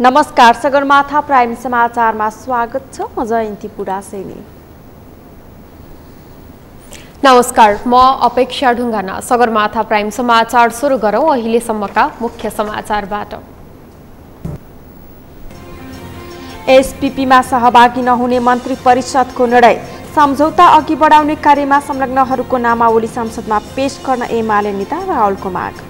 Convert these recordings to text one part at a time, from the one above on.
नमस्कार, सगरमाथा प्राइम समाचारमा स्वागत छ। म जयन्ती पुरासेनी। नमस्कार, म अपेक्षा ढुङ्गाना। सगरमाथा प्राइम समाचार सुरु गरौँ अहिलेसम्मका मुख्य समाचारबाट। एसपीपीमा सहभागी नहुने मन्त्री परिषदको निर्णय। सम्झौता अघि बढाउने कार्यमा संलग्नहरूको नामावली संसदमा पेश गर्न एमाले नेता राहुलको माग।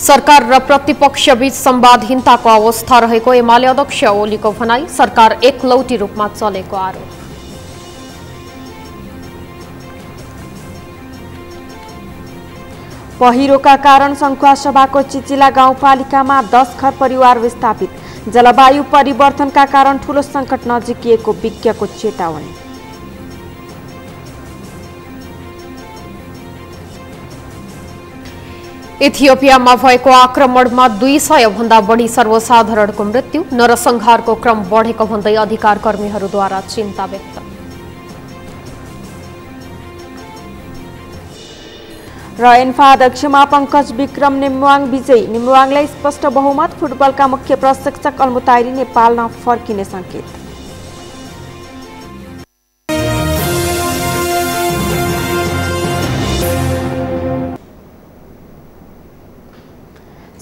सरकार र प्रतिपक्षबीच संवादहीनताको अवस्था रहेको एमाले अध्यक्ष ओलीको भनाई। सरकार एकलौटी रूपमा चलेको आरोप। पहिरोका कारण सङ्खुवासभाको चिचिला गाउँपालिकामा 10 घर परिवार विस्थापित। जलवायु परिवर्तनका कारण ठूलो सङ्कट नजिकिएको विज्ञको चेतावनी। इथियोपियामा भएको आक्रमणमा 200 भन्दा बढी सर्वसाधारणको मृत्यु। नरसंहारको क्रम बढेको भन्दै अधिकार कर्मीहरूद्वारा चिन्ता व्यक्त। र एन्फा अध्यक्षमा पंकज विक्रम नेमवाङ विजयी। नेमवाङलाई स्पष्ट बहुमत। फुटबलका मुख्य प्रशिक्षक अल्मुताइरी नेपाल नफर्किने संकेत।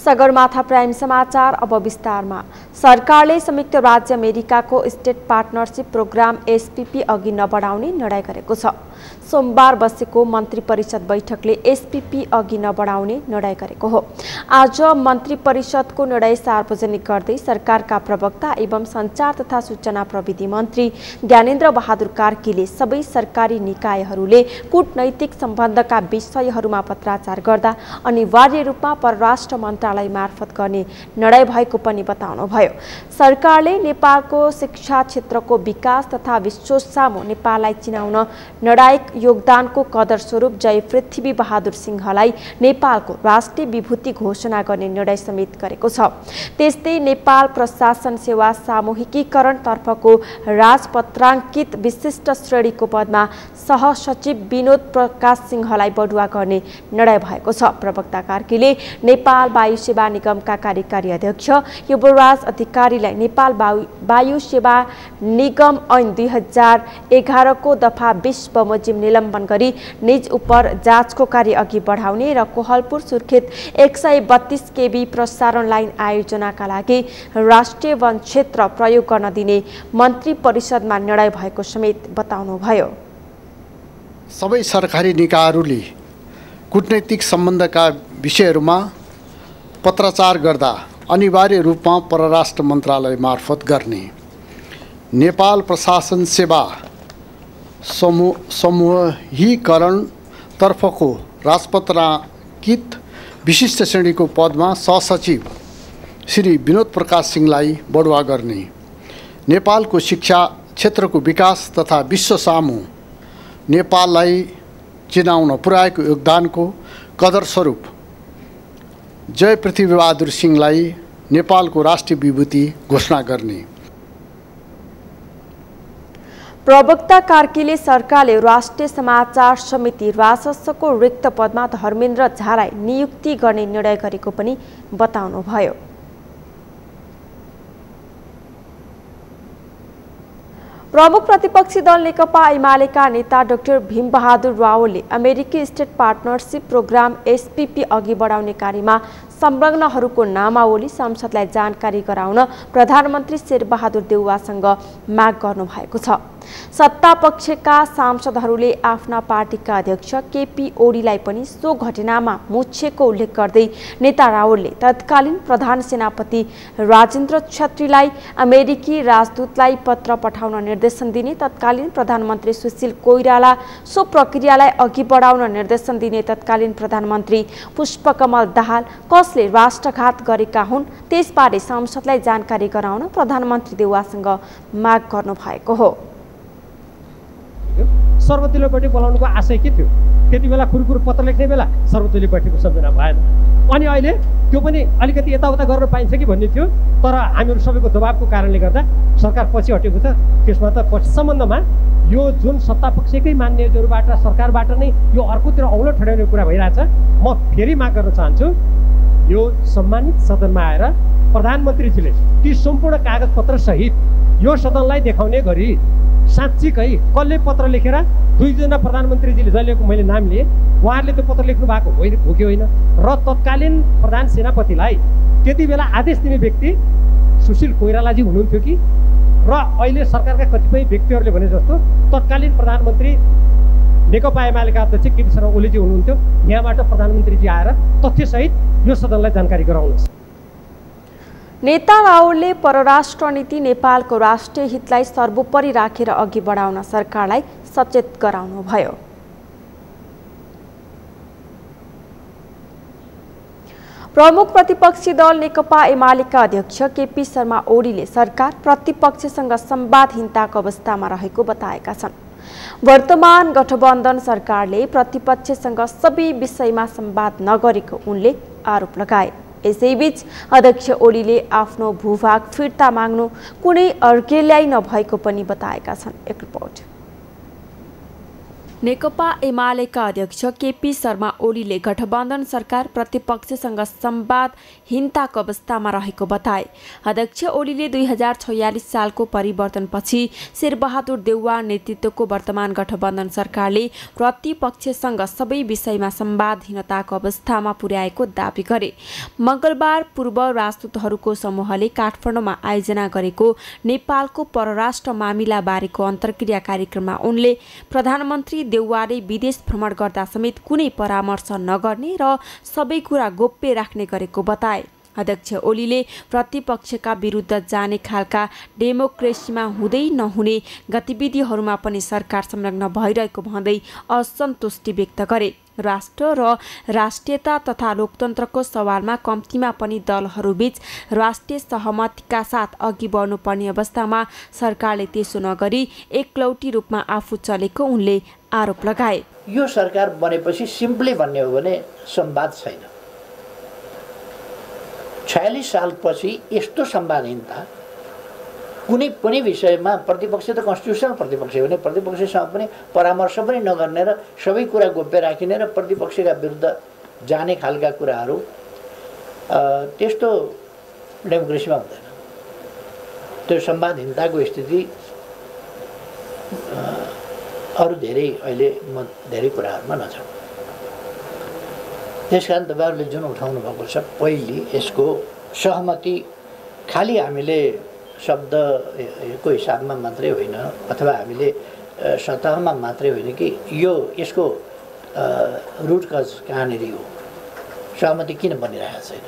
सगरमाथा प्राइम समाचार अब विस्तारमा। सरकारले संयुक्त राज्य अमेरिकाको स्टेट पार्टनरशिप प्रोग्राम एसपीपी अघि नबढाउने निर्णय गरेको छ। सोमबार बसेको मन्त्री परिषद बैठकले एसपीपी अघि नबढाउने निर्णय गरेको हो। आज मन्त्री परिषदको निर्णय सार्वजनिक गर्दै सरकारका प्रवक्ता एवं सञ्चार तथा सूचना प्रविधि मन्त्री ज्ञानेन्द्र बहादुर कार्कीले सबै सरकारी निकायहरूले कूटनैतिक सम्बन्धका विषयहरूमा पत्राचार गर्दा अनिवार्य रूपमा परराष्ट्र मन्त्रालय मार्फत गर्ने निर्णय भएको पनि बताउनुभयो। सरकारले नेपालको शिक्षा क्षेत्रको विकास तथा विश्व सामु नेपाललाई चिनाउन निर्णायक योगदानको कदर स्वरूप जय पृथ्वी बहादुर सिंहलाई नेपालको राष्ट्रिय विभूति घोषणा गर्ने निर्णय समेत गरेको छ। त्यस्तै नेपाल प्रशासन सेवा सामूहिकीकरण तर्फको राजपत्राङ्कित विशिष्ट श्रेणीको पदमा सहसचिव विनोद प्रकाश सिंहलाई बढुवा गर्ने निर्णय भएको छ। प्रवक्ता कार्कीले नेपाल वायु सेवा निगमका कार्यकारी अध्यक्ष युवराज अधिकारीलाई नेपाल वायु सेवा निगम ऐन 2011 को दफा 20 बमोजिम निलम्बन गरी निज उप जाँचको कार्य अघि बढाउने र कोहलपुर सुर्खेत 132 केबी प्रसारण लाइन आयोजनाका लागि राष्ट्रिय वन क्षेत्र प्रयोग गर्न दिने मन्त्री परिषदमा निर्णय भएको समेत बताउनुभयो। सबै सरकारी निकायहरूले कूटनैतिक सम्बन्धका विषयहरूमा पत्राचार गर्दा अनिवार्य रूपमा परराष्ट्र मन्त्रालय मार्फत गर्ने। नेपाल प्रशासन सेवा समूहीकरण तर्फको राजपत्राङ्कित विशिष्ट श्रेणीको पदमा सहसचिव श्री विनोद प्रकाश सिंहलाई बढुवा गर्ने। नेपालको शिक्षा क्षेत्रको विकास तथा विश्व सामु नेपाललाई चिनाउन पुर्याएको योगदानको कदर स्वरूप जय पृथ्वी बहादुर सिंहलाई नेपालको राष्ट्रिय विभूति घोषणा गर्ने। प्रवक्ता कार्कीले सरकारले राष्ट्रिय समाचार समिति राजस्वको रिक्त पदमा धर्मेन्द्र झालाई नियुक्ति गर्ने निर्णय गरेको पनि बताउनुभयो। प्रमुख प्रतिपक्षी दल नेकपा एमालेका नेता डाक्टर भीमबहादुर रावलले अमेरिकी स्टेट पार्टनरशिप प्रोग्राम एसपीपी अघि बढाउने कार्यमा संलग्नहरूको नामावली संसदलाई जानकारी गराउन प्रधानमन्त्री शेरबहादुर देउवासँग माग गर्नुभएको छ। सत्ता पक्षका सांसदहरूले आफ्ना पार्टीका अध्यक्ष केपी ओलीलाई पनि सो घटनामा मुछेको उल्लेख गर्दै नेता रावलले तत्कालीन प्रधान सेनापति राजेन्द्र छत्रीलाई अमेरिकी राजदूतलाई पत्र पठाउन निर्देशन दिने, तत्कालीन प्रधानमन्त्री सुशील कोइराला सो प्रक्रियालाई अघि बढाउन निर्देशन दिने, तत्कालीन प्रधानमन्त्री पुष्पकमल दाहाल कसले राष्ट्रघात गरेका हुन् त्यसबारे संसदलाई जानकारी गराउन प्रधानमन्त्री देउवासँग माग गर्नुभएको हो। सर्वदलीय बैठक बोलाउनुको आशय के थियो? त्यति बेला खुरखुर पत्र लेख्ने बेला सर्वदलीय बैठकको सम्झना भएन। अनि अहिले त्यो पनि अलिकति यताउता गर्न पाइन्छ कि भन्ने थियो, तर हामीहरू सबैको दबावको कारणले गर्दा सरकार पछि हटेको छ। त्यसमा त सम्बन्धमा यो जुन सत्तापक्षकै मान्यजहरूबाट सरकारबाट नै यो अर्कोतिर औलो ठड्याउने कुरा भइरहेछ। म फेरि माग गर्न चाहन्छु यो सम्मानित सदनमा आएर प्रधानमन्त्रीजीले ती सम्पूर्ण कागजपत्र सहित यो सदनलाई देखाउने गरी साँच्चीकै कसले पत्र लेखेर 2 जना प्रधानमन्त्रीजीले जहिलेको मैले नाम लिएँ उहाँहरूले त्यो पत्र लेख्नु भएको हो कि होइन र तत्कालीन प्रधान सेनापतिलाई त्यति बेला आदेश दिने व्यक्ति सुशील कोइरालाजी हुनुहुन्थ्यो कि र अहिले सरकारका कतिपय व्यक्तिहरूले भने जस्तो तत्कालीन प्रधानमन्त्री नेकपा एमालेका अध्यक्ष केपी शर्मा ओलीजी हुनुहुन्थ्यो। यहाँबाट प्रधानमन्त्रीजी आएर तथ्यसहित यो सदनलाई जानकारी गराउनुहोस्। नेता राहुलले परराष्ट्र नीति नेपालको राष्ट्रिय हितलाई सर्वोपरि राखेर अघि बढाउन सरकारलाई सचेत गराउनुभयो। प्रमुख प्रतिपक्षी दल नेकपा एमालेका अध्यक्ष केपी शर्मा ओलीले सरकार प्रतिपक्षसँग संवादहीनताको अवस्थामा रहेको बताएका छन्। वर्तमान गठबन्धन सरकारले प्रतिपक्षसँग सबै विषयमा संवाद नगरेको उनले आरोप लगाए। यसैबीच अध्यक्ष ओलीले आफ्नो भूभाग फिर्ता माग्नु कुनै अर्केल्याई नभएको पनि बताएका छन्। एक रिपोर्ट। नेकपा एमालेका अध्यक्ष केपी शर्मा ओलीले गठबन्धन सरकार प्रतिपक्षसँग संवादहीनताको अवस्थामा रहेको बताए। अध्यक्ष ओलीले 2046 सालको परिवर्तनपछि शेरबहादुर देउवा नेतृत्वको वर्तमान गठबन्धन सरकारले प्रतिपक्षसँग सबै विषयमा संवादहीनताको अवस्थामा पुर्याएको दावी गरे। मंगलबार पूर्व राजदूतहरूको समूहले काठमाडौँमा आयोजना गरेको नेपालको परराष्ट्र मामिला बारेको अन्तर्क्रिया कार्यक्रममा उनले प्रधानमन्त्री देउवाले विदेश भ्रमण गर्दा समेत कुनै परामर्श नगर्ने र सबै कुरा गोप्य राख्ने गरेको बताए। अध्यक्ष ओलीले प्रतिपक्षका विरुद्ध जाने खालका डेमोक्रेसीमा हुँदै नहुने गतिविधिहरूमा पनि सरकार संलग्न भइरहेको भन्दै असन्तुष्टि व्यक्त गरे। राष्ट्र र राष्ट्रियता तथा लोकतन्त्रको सवालमा कम्तीमा पनि दलहरूबीच राष्ट्रिय सहमतिका साथ अघि बढ्नुपर्ने अवस्थामा सरकारले त्यसो नगरी एकलौटी रूपमा आफू चलेको उनले आरोप लगाए। यो सरकार बनेपछि सिम्पली भन्ने हो भने संवाद छैन। 46 सालपछि यस्तो संवादहीनता कुनै पनि विषयमा प्रतिपक्ष त कन्स्टिट्युसनल प्रतिपक्ष हो भने प्रतिपक्षसँग पनि परामर्श पनि नगर्ने र सबै कुरा गोप्य राखिने र प्रतिपक्षका विरुद्ध जाने खालका कुराहरू त्यस्तो डेमोक्रेसीमा हुँदैन। त्यो संवादहीनताको स्थिति अरू धेरै अहिले म धेरै कुराहरूमा नछौँ। त्यसकारण तपाईँहरूले जुन उठाउनु भएको छ पहिले यसको सहमति खालि हामीले शब्दको हिसाबमा मात्रै होइन अथवा हामीले सतहमा मात्रै होइन कि यसको रुट कज कहाँनिर हो, सहमति किन बनिरहेको छैन,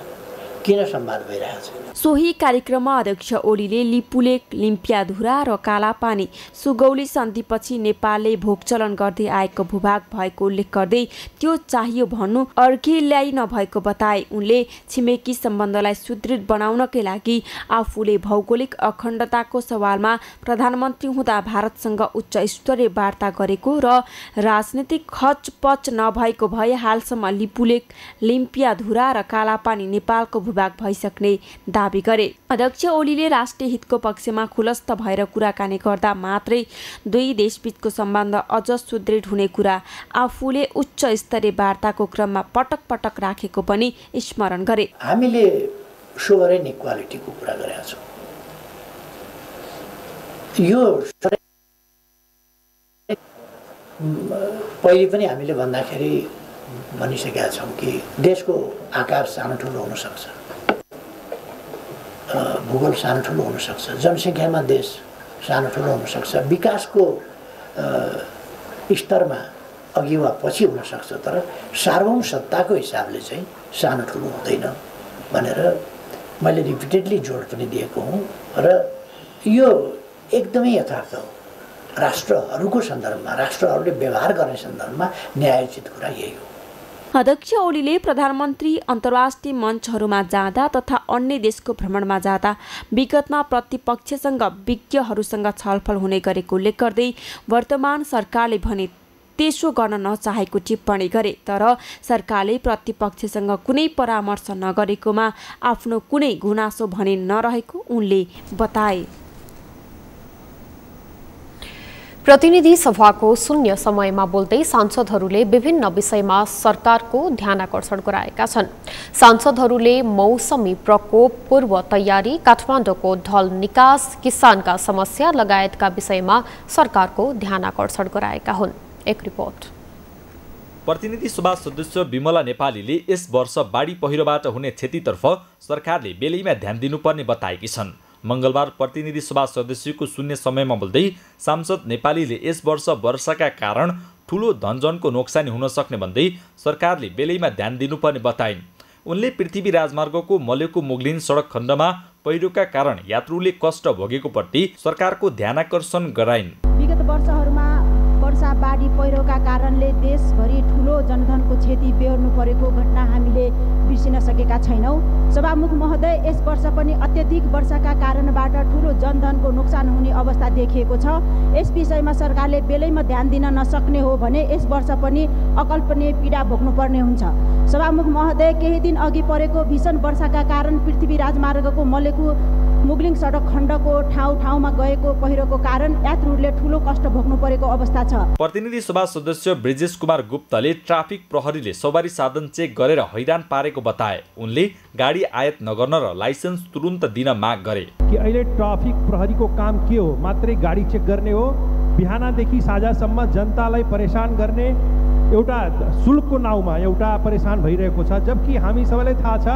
किन संवाद भइरहेको छैन। सोही कार्यक्रममा अध्यक्ष ओलीले लिपुलेक, लिम्पियाधुरा र कालापानी सुगौली सन्धिपछि नेपालले भोगचलन गर्दै आएको भूभाग भएको उल्लेख गर्दै त्यो चाहियो भन्नु अर्केल्याई नभएको बताए। उनले छिमेकी सम्बन्धलाई सुदृढ बनाउनकै लागि आफूले भौगोलिक अखण्डताको सवालमा प्रधानमन्त्री हुँदा भारतसँग उच्च स्तरीय वार्ता गरेको र राजनीतिक खचपच नभएको भए हालसम्म लिपुलेक, लिम्पियाधुरा र कालापानी नेपालको भूभाग भइसक्ने दावी गरे। अध्यक्ष ओलीले राष्ट्रिय हितको पक्षमा खुलस्त भएर कुराकानी गर्दा मात्रै दुई देशबीचको सम्बन्ध अझ सुदृढ हुने कुरा आफूले उच्च स्तरीय वार्ताको क्रममा पटक पटक राखेको पनि स्मरण गरे। हामीले सोभरेन इक्वालिटीको कुरा गरेका छौँ। यो पहिले पनि हामीले भन्दाखेरि भनिसकेका छौँ कि देशको आकार सानो ठुलो हुन सक्छ, भूगोल सानो ठुलो हुन सक्छ, जनसङ्ख्यामा देश सानो ठुलो हुन सक्छ, विकासको स्तरमा अघि वा पछि हुन सक्छ, तर सार्वभौम सत्ताको हिसाबले चाहिँ सानो ठुलो हुँदैन भनेर मैले रिपिटेडली जोड पनि दिएको हुँ र यो एकदमै यथार्थ हो। राष्ट्रहरूको सन्दर्भमा, राष्ट्रहरूले व्यवहार गर्ने सन्दर्भमा न्यायोचित कुरा यही हो। अध्यक्ष ओलीले प्रधानमन्त्री अन्तर्राष्ट्रिय मञ्चहरूमा जाँदा तथा अन्य देशको भ्रमणमा जाँदा विगतमा प्रतिपक्षसँग विज्ञहरूसँग छलफल हुने गरेको उल्लेख गर्दै वर्तमान सरकारले भने त्यसो गर्न नचाहेको टिप्पणी गरे। तर सरकारले प्रतिपक्षसँग कुनै परामर्श नगरेकोमा आफ्नो कुनै गुनासो भने नरहेको उनले बताए। प्रतिनिधि सभाको शून्य समयमा बोल्दै सांसदहरूले विभिन्न विषयमा सरकारको ध्यानाकर्षण गराएका छन्। सांसदहरूले मौसमी प्रकोप, पूर्व तयारी, काठमाडौँको ढल निकास, किसानका समस्या लगायतका विषयमा सरकारको ध्यानाकर्षण गराएका हुन्। एक रिपोर्ट। प्रतिनिधि सभा सदस्य विमला नेपालीले यस वर्ष बाढी पहिरोबाट हुने क्षतितर्फ सरकारले बेलैमा ध्यान दिनुपर्ने बताएकी छन्। मंगलबार प्रतिनिधि सभा सदस्यको शून्य समयमा बोल्दै सांसद नेपालीले यस वर्ष वर्षाका कारण ठूलो धनजनको नोक्सानी हुन सक्ने भन्दै सरकारले बेलैमा ध्यान दिनुपर्ने बताइन्। उनले पृथ्वी राजमार्गको मलेको मुगलिन सडक खण्डमा पहिरोका कारण यात्रुले कष्ट भोगेको प्रति सरकारको ध्यानाकर्षण गराइन्। विगत वर्षहरूमा वर्षा बाढी पहिरोका कारणले देशभरि ठूलो जनधनको क्षति बेहोर्नु परेको घटना हामीले बिर्सिन सकेका छैनौँ। सभामुख महोदय, यस वर्ष पनि अत्यधिक वर्षाका कारणबाट ठूलो जनधनको नोक्सान हुने अवस्था देखिएको छ। यस विषयमा सरकारले बेलैमा ध्यान दिन नसक्ने हो भने यस वर्ष पनि अकल्पनीय पीडा भोग्नुपर्ने हुन्छ। सभामुख महोदय, केही दिन अघि परेको भीषण वर्षाका कारण पृथ्वी राजमार्गको मलेको मुगलिङ सडक खण्डको ठाउँमा गएको पहिरोको कारण यात्रुहरूले ठूलो कष्ट भोग्नु परेको अवस्था छ। प्रतिनिधि सभा सदस्य ब्रिजेश कुमार गुप्ताले ट्राफिक प्रहरीले सवारी साधन चेक गरेर हैरान पारेको बताए। उनले गाडी आयात नगर्न र लाइसेन्स तुरुन्त दिन माग गरे। कि अहिले ट्राफिक प्रहरीको काम के हो? मात्रै गाडी चेक गर्ने हो? बिहानदेखि साँझसम्म जनतालाई परेशान गर्ने एउटा शुल्कको नाउँमा एउटा परेशान भइरहेको छ। जबकि हामी सबैलाई थाहा छ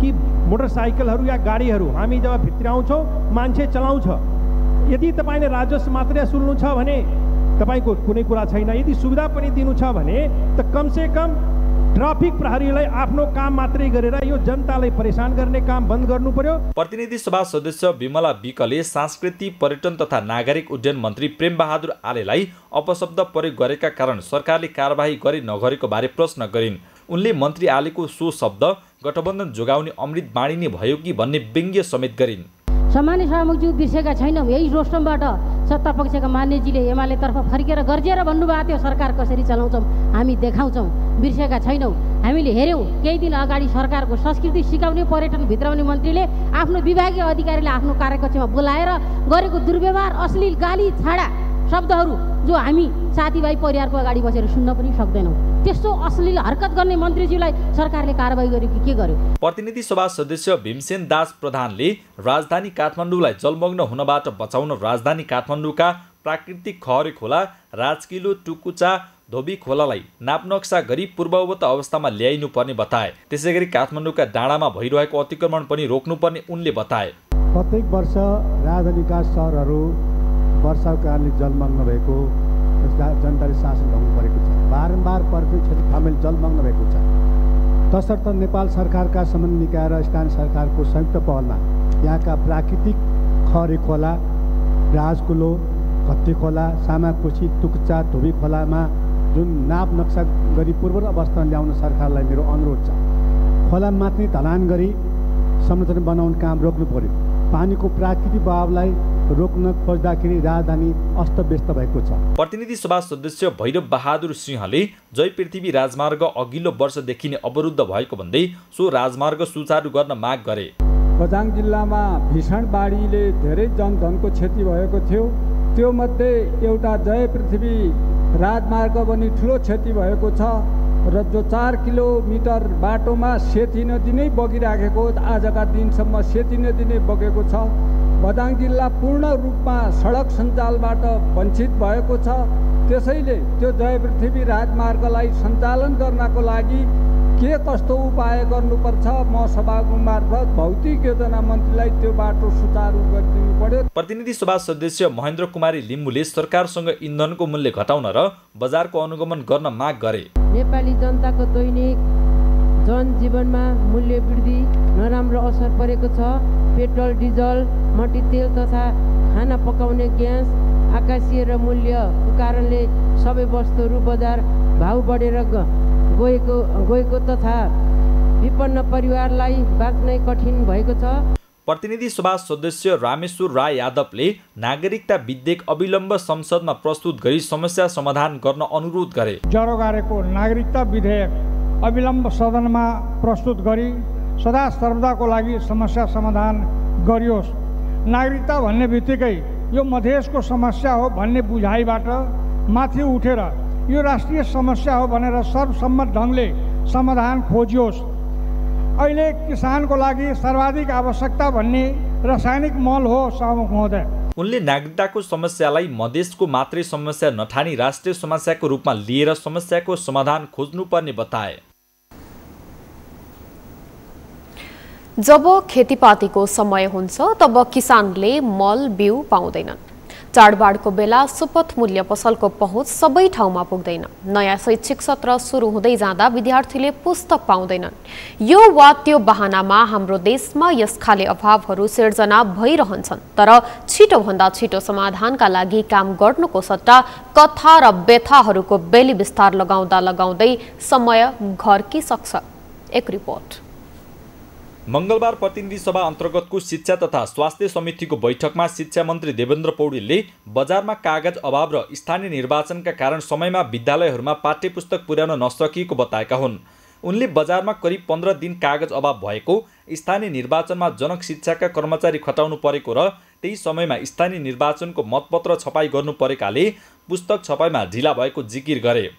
कि मोटरसाइकलहरू या गाडीहरू हामी जब भित्राउँछौँ मान्छे चलाउँछ। यदि तपाईँले राजस्व मात्रै सुन्नु छ भने तपाईँको कुनै कुरा छैन। यदि सुविधा पनि दिनु छ भने त कमसे कम ट्राफिक प्रहरीलाई आफ्नो काम मात्रै गरेर यो जनतालाई परेशान गर्ने काम बन्द गर्नु पर्यो। प्रतिनिधि सभा सदस्य विमला विकले सांस्कृतिक, पर्यटन तथा नागरिक उड्डयन मन्त्री प्रेम बहादुर आलेलाई अपशब्द प्रयोग गरेका कारण सरकारले कारबाही गरे नगरेको बारे प्रश्न गरिन्। उनले मन्त्री आलेको सो शब्द गठबन्धन जोगाउने अमृत बाँडिने भयो कि भन्ने व्यङ्ग्य समेत गरिन्। सामान्य सभामुखज्यू बिर्सेका छैनौँ। यही रोस्टमबाट सत्ता पक्षका मान्यजीले एमालेतर्फ फर्केर गर्जेर भन्नुभएको थियो सरकार कसरी चलाउँछौँ हामी देखाउँछौँ। बिर्सेका छैनौँ। हामीले हेऱ्यौँ केही दिन अगाडि सरकारको संस्कृति सिकाउने, पर्यटन भित्राउने मन्त्रीले आफ्नो विभागीय अधिकारीलाई आफ्नो कार्यकक्षमा बोलाएर गरेको दुर्व्यवहार, अश्लील गाली छाडा शब्दहरू जो हामी साथीभाइ परिवारको अगाडि बसेर सुन्न पनि सक्दैनौँ। त्यस्तो अश्लील हरकत गर्ने मन्त्रीज्यूलाई सरकारले कारबाही गर्यो कि के गर्यो? प्रतिनिधि सभा सदस्य भीमसेन दास प्रधानले राजधानी काठमाडौँलाई जलमग्न हुनबाट बचाउन राजधानी काठमाडौँका प्राकृतिक खहरे खोला, राजकिलो, टुकुचा, धोबी खोलालाई नापनक्सा गरी पूर्ववत अवस्थामा ल्याइनु पर्ने बताए। त्यसैगरी काठमाडौँका डाँडामा भइरहेको अतिक्रमण पनि रोक्नुपर्ने उनले बताए। प्रत्येक वर्ष राजधानीका सहरहरू वर्षाको कारणले जलमग्न भएको जनताले शासन गर्नु परेको छ। बारम्बार पर्यटन क्षेत्र ठाउँमा जलमग्न भएको छ। तसर्थ नेपाल सरकारका सम्बन्धित निकाय र स्थानीय सरकारको संयुक्त पहलमा यहाँका प्राकृतिक खहरे खोला, राजकुलो, घट्टी खोला, सामाकोशी, टुक्चा, धोबी खोलामा जुन नाप नक्सा गरी पूर्व अवस्थामा ल्याउन सरकारलाई मेरो अनुरोध छ। खोला माथि ढलान गरी संरचना बनाउने काम रोक्नु पर्यो। पानीको प्राकृतिक बहावलाई रोक्न खोज्दाखेरि राजधानी अस्तव्यस्त भएको छ। प्रतिनिधि सभा सदस्य भैरव बहादुर सिंहले जय पृथ्वी राजमार्ग अघिल्लो वर्षदेखि नै अवरुद्ध भएको भन्दै सो राजमार्ग सुचारू गर्न माग गरे। बझाङ जिल्लामा भीषण बाढीले धेरै जनधनको क्षति भएको थियो। त्यो मध्ये एउटा जय पृथ्वी राजमार्ग पनि ठुलो क्षति भएको छ र जो 4 किलोमिटर बाटोमा सेती नदी नै बगिराखेको आजका दिनसम्म सेती नदी नै बगेको छ। बझाङ जिल्ला पूर्ण रूपमा सडक सञ्जालबाट वञ्चित भएको छ। त्यसैले त्यो जय पृथ्वी राजमार्गलाई सञ्चालन गर्नको लागि के कस्तो उपाय गर्नुपर्छ म सभाको मार्फत भौतिक योजना मन्त्रीलाई त्यो बाटो सुचारू गरिदिनु पर्यो। प्रतिनिधि सभा सदस्य महेन्द्र कुमारी लिम्बुले सरकारसँग इन्धनको मूल्य घटाउन र बजारको अनुगमन गर्न माग गरे। नेपाली जनताको दैनिक जनजीवनमा मूल्य वृद्धि नराम्रो असर परेको छ। पेट्रोल, डिजल, मट्टीतेल तथा खाना पकाउने ग्यास, आकाशीय र मूल्यको कारणले सबै वस्तुहरू बजार भाउ बढेर गएको तथा विपन्न परिवारलाई बाँच्नै कठिन भएको छ। प्रतिनिधि सभा सदस्य रामेश्वर राय यादवले नागरिकता विधेयक अविलम्ब संसदमा प्रस्तुत गरी समस्या समाधान गर्न अनुरोध गरे। जरो गरेको नागरिकता विधेयक अविलम्ब सदनमा प्रस्तुत गरी सदा सर्वदाको लागि समस्या समाधान गरियोस्। नागरिकता भन्ने बित्तिकै यो मधेसको समस्या हो भन्ने बुझाइबाट माथि उठेर यो राष्ट्रिय समस्या हो भनेर सर्वसम्मत ढङ्गले समाधान खोजियोस्। अहिले किसानको लागि सर्वाधिक आवश्यकता भन्ने रासायनिक मल हो सभामुख महोदय। उनले नागरिकताको समस्यालाई मधेसको मात्रै समस्या नठानी राष्ट्रिय समस्याको रूपमा लिएर समस्याको समाधान खोज्नुपर्ने बताए। जब खेतीपातीको समय हुन्छ तब किसानले मल बिउ पाउँदैनन्। चाडबाडको बेला सुपथ मूल्य पसलको पहुँच सबै ठाउँमा पुग्दैन। नयाँ शैक्षिक सत्र सुरु हुँदै जाँदा विद्यार्थीले पुस्तक पाउँदैनन्। यो वा त्यो बहानामा हाम्रो देशमा यस खाले अभावहरू सिर्जना भइरहन्छन्। तर छिटोभन्दा छिटो समाधानका लागि काम गर्नुको सट्टा कथा र व्यथाहरूको बेली विस्तार लगाउँदा लगाउँदै समय घर्किसक्छ। एक रिपोर्ट। मंगलबार प्रतिनिधि सभा अन्तर्गतको शिक्षा तथा स्वास्थ्य समितिको बैठकमा शिक्षा मन्त्री देवेन्द्र पौडेलले बजारमा कागज अभाव र स्थानीय निर्वाचनका कारण समयमा विद्यालयहरूमा पाठ्यपुस्तक पुर्याउन नसकिएको बताएका हुन्। उनले बजारमा करिब 15 दिन कागज अभाव भएको, स्थानीय निर्वाचनमा जनक शिक्षाका कर्मचारी खटाउनु परेको र त्यही समयमा स्थानीय निर्वाचनको मतपत्र छपाई गर्नु परेकाले पुस्तक छपाईमा ढिला भएको जिकिर गरे।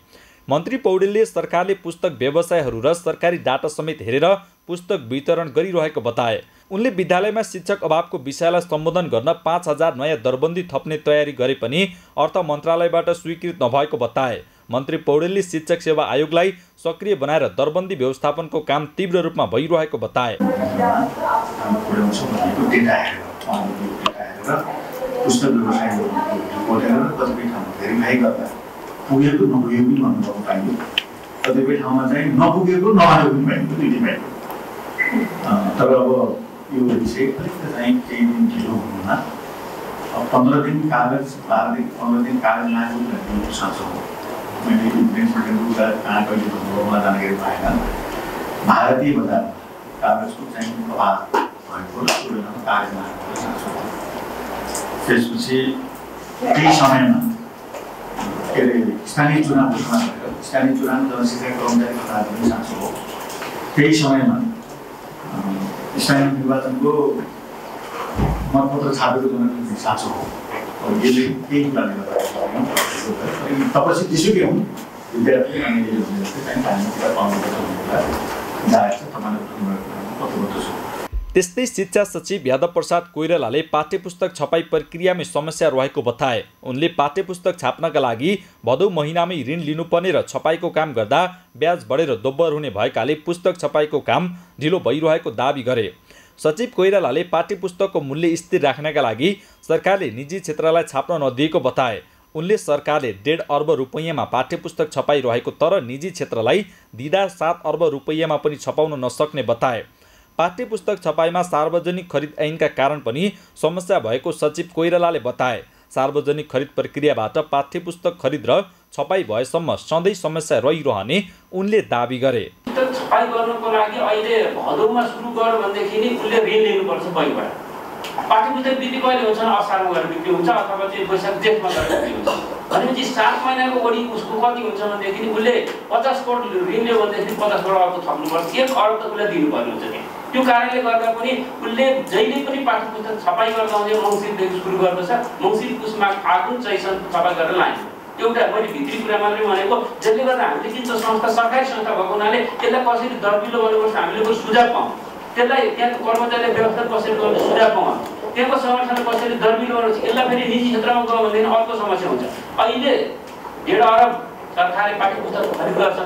मन्त्री पौडेलले सरकारले पुस्तक व्यवसायहरू र सरकारी डाटा समेत हेरेर पुस्तक वितरण गरिरहेको बताए। उनले विद्यालयमा शिक्षक अभावको विषयलाई सम्बोधन गर्न 5000 नयाँ दरबन्दी थप्ने तयारी गरे पनि अर्थ मन्त्रालयबाट स्वीकृत नभएको बताए। मन्त्री पौडेलले शिक्षक सेवा आयोगलाई सक्रिय बनाएर दरबन्दी व्यवस्थापनको काम तीव्र रूपमा भइरहेको बताए। पुगेको नपुगेको पनि भन्नु पाइयो, कतिपय ठाउँमा चाहिँ नपुगेको नआएको पनि पाइन्छ, दुईटै पाइयो। तर अब यो विषय अलिकति चाहिँ केही दिन ढिलो हुनुमा 15 दिन कागज 12 दिन 15 दिन कागज लागु भन्ने सोच हो। मैले प्रिन्सिपलको कहाँ कहिले भन्नुमा जानकारी पाएन। भारतीय बजारमा कागजको चाहिँ अभाव भएको र तुलनामा कागज लागु सोच हो। त्यसपछि केही समयमा के अरे स्थानीय चुनाव घोषणा गरेर स्थानीय चुनाव जनशिक्षा कर्मचारी खटाएर पनि साँचो हो। त्यही समयमा स्थानीय निर्वाचनको मतपत्र छापेको जनता साँचो हो। यसले केही कुराले गर्दा तपसी त्यसुकै हुन् विद्यार्थी अनि चाहिँ पाउनुपर्छ भन्ने कुरा जाहेर छ। तपाईँले प्रतिबद्ध छु। त्यस्तै शिक्षा सचिव यादव प्रसाद कोइरालाले पाठ्यपुस्तक छपाई प्रक्रियामै समस्या रहेको बताए। उनले पाठ्यपुस्तक छाप्नका लागि भदौ महिनामै ऋण लिनुपर्ने र छपाईको काम गर्दा ब्याज बढेर दोब्बर हुने भएकाले पुस्तक छपाईको काम ढिलो भइरहेको दाबी गरे। सचिव कोइरालाले पाठ्यपुस्तकको मूल्य स्थिर राख्नका लागि सरकारले निजी क्षेत्रलाई छाप्न नदिएको बताए। उनले सरकारले 1.5 अर्ब रुपैयाँमा पाठ्यपुस्तक छपाइरहेको तर निजी क्षेत्रलाई दिँदा 7 अर्ब रुपैयाँमा पनि छपाउन नसक्ने बताए। पाठ्यपुस्तक छपाईमा सार्वजनिक खरिद ऐनका कारण पनि समस्या भएको सचिव कोइरालाले बताए। सार्वजनिक खरिद प्रक्रियाबाट पाठ्यपुस्तक खरिद र छपाई भएसम्म सधैँ समस्या रहिरहने उनले दाबी गरे। छपाई गर्नको लागि अहिले भदौमा सुरु गर्यो भनेदेखि नि उनले ऋण लिनुपर्छ बैंकबाट। पाठ्यपुस्तक बिक्री कहिले हुन्छ? असारमा गएर बिक्री हुन्छ अथवा चाहिँ वैशाख जेठमा गएर बिक्री हुन्छ। भनेपछि 7 महिनाको वडी उसको कति हुन्छ भनेदेखि उसले 50 करोड ऋण लियो भनेदेखि 50 करोड अर्को थप्नुपर्छ। 1 अर्ब त उसले दिनुपर्ने हुन्छ नि। त्यो कारणले गर्दा पनि उसले जहिले पनि पाठ्यपुस्तक छपाई गर्दा आउँदै मङ्सिरदेखि सुरु गर्दछ। मङ्सिर पुसमा फागुन चैतसम्म छपाई गरेर लान्छ। एउटा मैले भित्री कुरा मात्रै भनेको जसले गर्दा हामीले किन संस्था सरकारी संस्था भएको हुनाले त्यसलाई कसरी दरबिलो गर्नुपर्छ हामीले कोही सुझाव पाऊँ। त्यसलाई त्यहाँको कर्मचारीले व्यवस्था कसरी गर्ने सुझाव पाऊँ। त्यहाँको संगठनले कसरी दरबिलो गर्नुपर्छ। यसलाई फेरि निजी क्षेत्रमा गयो भनेदेखि अर्को समस्या हुन्छ। अहिले 1.5 अर्ब सरकारले पाठ्यपुस्तक खरिद गर्छ।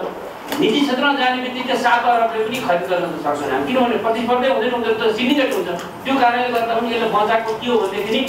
निजी क्षेत्रमा जाने बित्तिकै 7 अर्बले पनि खरिद गर्न सक्दैन। किनभने प्रतिस्पर्धा हुँदैन, उनीहरू त सिन्डिकेट हुन्छ। त्यो कारणले गर्दा पनि यसले बचाएको के हो भनेदेखि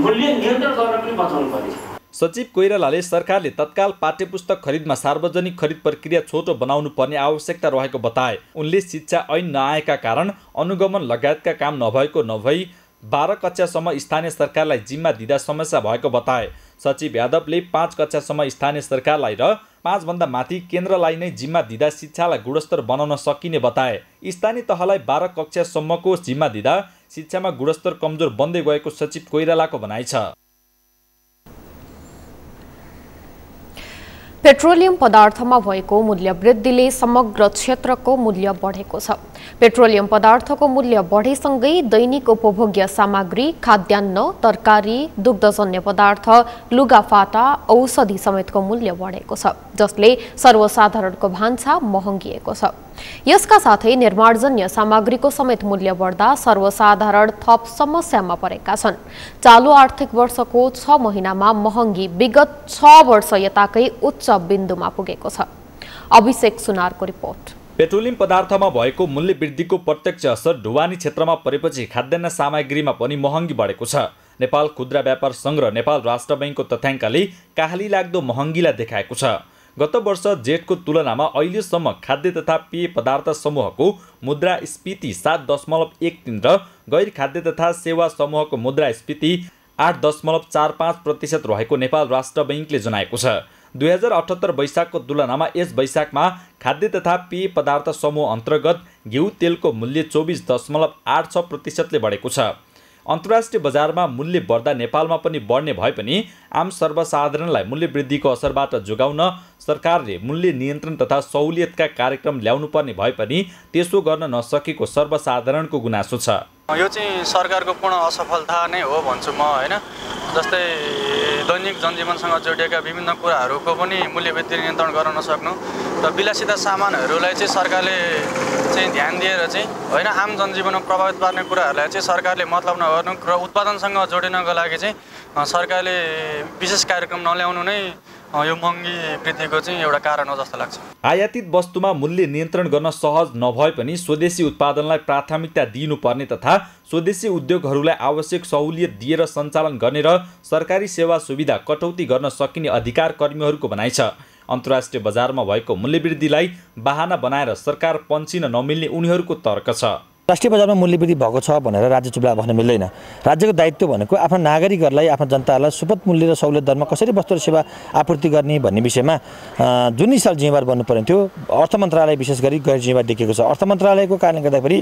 मूल्य नियन्त्रण गर्न पनि बचाउनु पर्छ। सचिव कोइरालाले सरकारले तत्काल पाठ्यपुस्तक खरिदमा सार्वजनिक खरिद प्रक्रिया छोटो बनाउनु पर्ने आवश्यकता रहेको बताए। उनले शिक्षा ऐन नआएका कारण अनुगमन लगायतका काम नभएको नभई 12 कक्षासम्म स्थानीय सरकारलाई जिम्मा दिँदा समस्या भएको बताए। सचिव यादवले 5 कक्षासम्म स्थानीय सरकारलाई र 5 भन्दा माथि केन्द्रलाई नै जिम्मा दिँदा शिक्षालाई गुणस्तर बनाउन सकिने बताए। स्थानीय तहलाई 12 कक्षासम्मको जिम्मा दिँदा शिक्षामा गुणस्तर कमजोर बन्दै गएको सचिव कोइरालाको भनाइ छ। पेट्रोलियम पदार्थमा भएको मूल्य वृद्धिले समग्र क्षेत्रको मूल्य बढेको छ। पेट्रोलियम पदार्थको मूल्य बढेसँगै दैनिक उपभोग्य सामग्री, खाद्यान्न, तरकारी, दुग्धजन्य पदार्थ, लुगाफाटा, औषधि समेतको मूल्य बढेको छ, जसले सर्वसाधारणको भान्सा महँगिएको छ। यसका साथै निर्माणजन्य सामग्रीको समेत मूल्य बढ्दा सर्वसाधारण थप समस्यामा परेका छन्। चालू आर्थिक वर्षको 6 महिनामा महँगी विगत 6 वर्ष यताकै उच्च बिन्दुमा पुगेको छ। अभिषेक सुनारको रिपोर्ट। पेट्रोलियम पदार्थमा भएको मूल्य वृद्धिको प्रत्यक्ष असर ढुवानी क्षेत्रमा परेपछि खाद्यान्न सामग्रीमा पनि महँगी बढेको छ। नेपाल खुद्रा व्यापार संघ र नेपाल राष्ट्र बैंकको तथ्याङ्कले काहली लाग्दो महँगीलाई देखाएको छ। गत वर्ष जेठको तुलनामा अहिलेसम्म खाद्य तथा पेय पदार्थ समूहको मुद्रास्फीति 7.13 र गैर खाद्य तथा सेवा समूहको मुद्रास्फीति 8.45% रहेको नेपाल राष्ट्र बैंकले जनाएको छ। 2078 वैशाखको तुलनामा यस वैशाखमा खाद्य तथा पेय पदार्थ समूह अन्तर्गत घिउ तेलको मूल्य 24.86% ले बढेको छ। अन्तर्राष्ट्रिय बजारमा मूल्य बढ्दा नेपालमा पनि बढ्ने भए पनि आम सर्वसाधारणलाई मूल्य वृद्धिको असरबाट जोगाउन सरकारले मूल्य नियन्त्रण तथा सहुलियतका कार्यक्रम ल्याउनु पर्ने भए पनि त्यसो गर्न नसकेको सर्वसाधारणको गुनासो छ। यो चाहिँ सरकारको पूर्ण असफलता नै हो भन्छु म, हैन। जस्तै दैनिक जनजीवनसँग जोडिएका विभिन्न कुराहरूको पनि मूल्य वृद्धि नियन्त्रण गर्न नसक्नु र विलासिता सामानहरूलाई चाहिँ सरकारले चाहिँ ध्यान दिएर चाहिँ हैन आम जनजीवनमा प्रभावित पार्ने कुराहरूलाई चाहिँ सरकारले मतलब नगर्नु र उत्पादनसँग जोडिनको लागि चाहिँ सरकारले विशेष कार्यक्रम नल्याउनु नै यो महँगी वृद्धिको चाहिँ एउटा कारण हो जस्तो लाग्छ। आयातित वस्तुमा मूल्य नियन्त्रण गर्न सहज नभए पनि स्वदेशी उत्पादनलाई प्राथमिकता दिनुपर्ने तथा स्वदेशी उद्योगहरूलाई आवश्यक सहुलियत दिएर सञ्चालन गर्ने र सरकारी सेवा सुविधा कटौती गर्न सकिने अधिकार कर्मीहरूको भनाइ छ। अन्तर्राष्ट्रिय बजारमा भएको मूल्य वृद्धिलाई बहाना बनाएर सरकार पन्चिन नमिल्ने उनीहरूको तर्क छ। राष्ट्रिय बजारमा मूल्य वृद्धि भएको छ भनेर राज्य चुप्ला बस्न मिल्दैन। राज्यको दायित्व भनेको आफ्ना नागरिकहरूलाई, आफ्ना जनतालाई सुपथ मूल्य र सहुलियत दरमा कसरी वस्तु र सेवा आपूर्ति गर्ने भन्ने विषयमा जुन हिसाब जिम्मेवार बन्नु पर्ने थियो, अर्थ मन्त्रालय विशेष गरी गैर जिम्मेवार देखिएको छ। अर्थ मन्त्रालयको कारणले गर्दाखेरि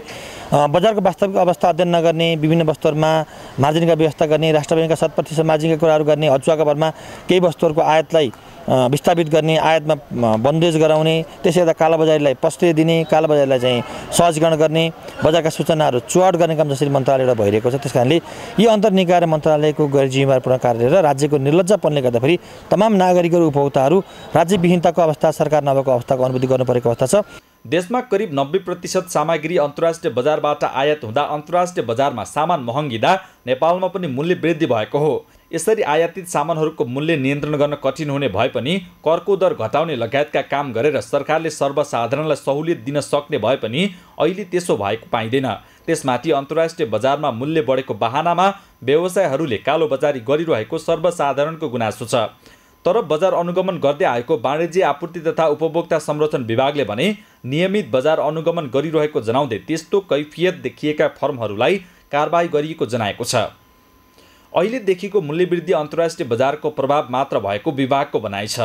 बजारको वास्तविक अवस्था अध्ययन नगर्ने, विभिन्न वस्तुहरूमा मार्जिनका व्यवस्था गर्ने, राष्ट्र बैंकका 7% मार्जिनका कुराहरू गर्ने, अचुवाका भरमा केही वस्तुहरूको आयातलाई विस्थापित गर्ने, आयातमा बन्देज गराउने, त्यसै गर्दा कालाबजारीलाई पस्ते दिने, कालाबजारीलाई चाहिँ सहजीकरण गर्ने, बजारका सूचनाहरू चुहाट गर्ने काम जसरी मन्त्रालयबाट भइरहेको छ। त्यसकारणले यी अन्तर्निकाय र मन्त्रालयको गैर जिम्मेवारपूर्ण कार्य र राज्यको निर्लज्जापनले गर्दाखेरि तमाम नागरिकहरू उपभोक्ताहरू राज्यविहीनताको अवस्था, सरकार नभएको अवस्थाको अनुभूति गर्नुपरेको अवस्था छ। देशमा करिब 90% सामग्री अन्तर्राष्ट्रिय बजारबाट आयात हुँदा अन्तर्राष्ट्रिय बजारमा सामान महँगिँदा नेपालमा पनि मूल्य वृद्धि भएको हो। यसरी आयातित सामानहरूको मूल्य नियन्त्रण गर्न कठिन हुने भए पनि करको दर घटाउने लगायतका काम गरेर सरकारले सर्वसाधारणलाई सहुलियत दिन सक्ने भए पनि अहिले त्यसो भएको पाइँदैन। त्यसमाथि अन्तर्राष्ट्रिय बजारमा मूल्य बढेको बहानामा व्यवसायहरूले कालोबजारी गरिरहेको सर्वसाधारणको गुनासो छ। तर बजार अनुगमन गर्दै आएको वाणिज्य आपूर्ति तथा उपभोक्ता संरक्षण विभागले भने नियमित बजार अनुगमन गरिरहेको जनाउँदै त्यस्तो कैफियत देखिएका फर्महरूलाई कारबाही गरिएको जनाएको छ। अहिले देखिएको मूल्य वृद्धि अन्तर्राष्ट्रिय बजारको प्रभाव मात्र भएको विभागको भनाइ छ।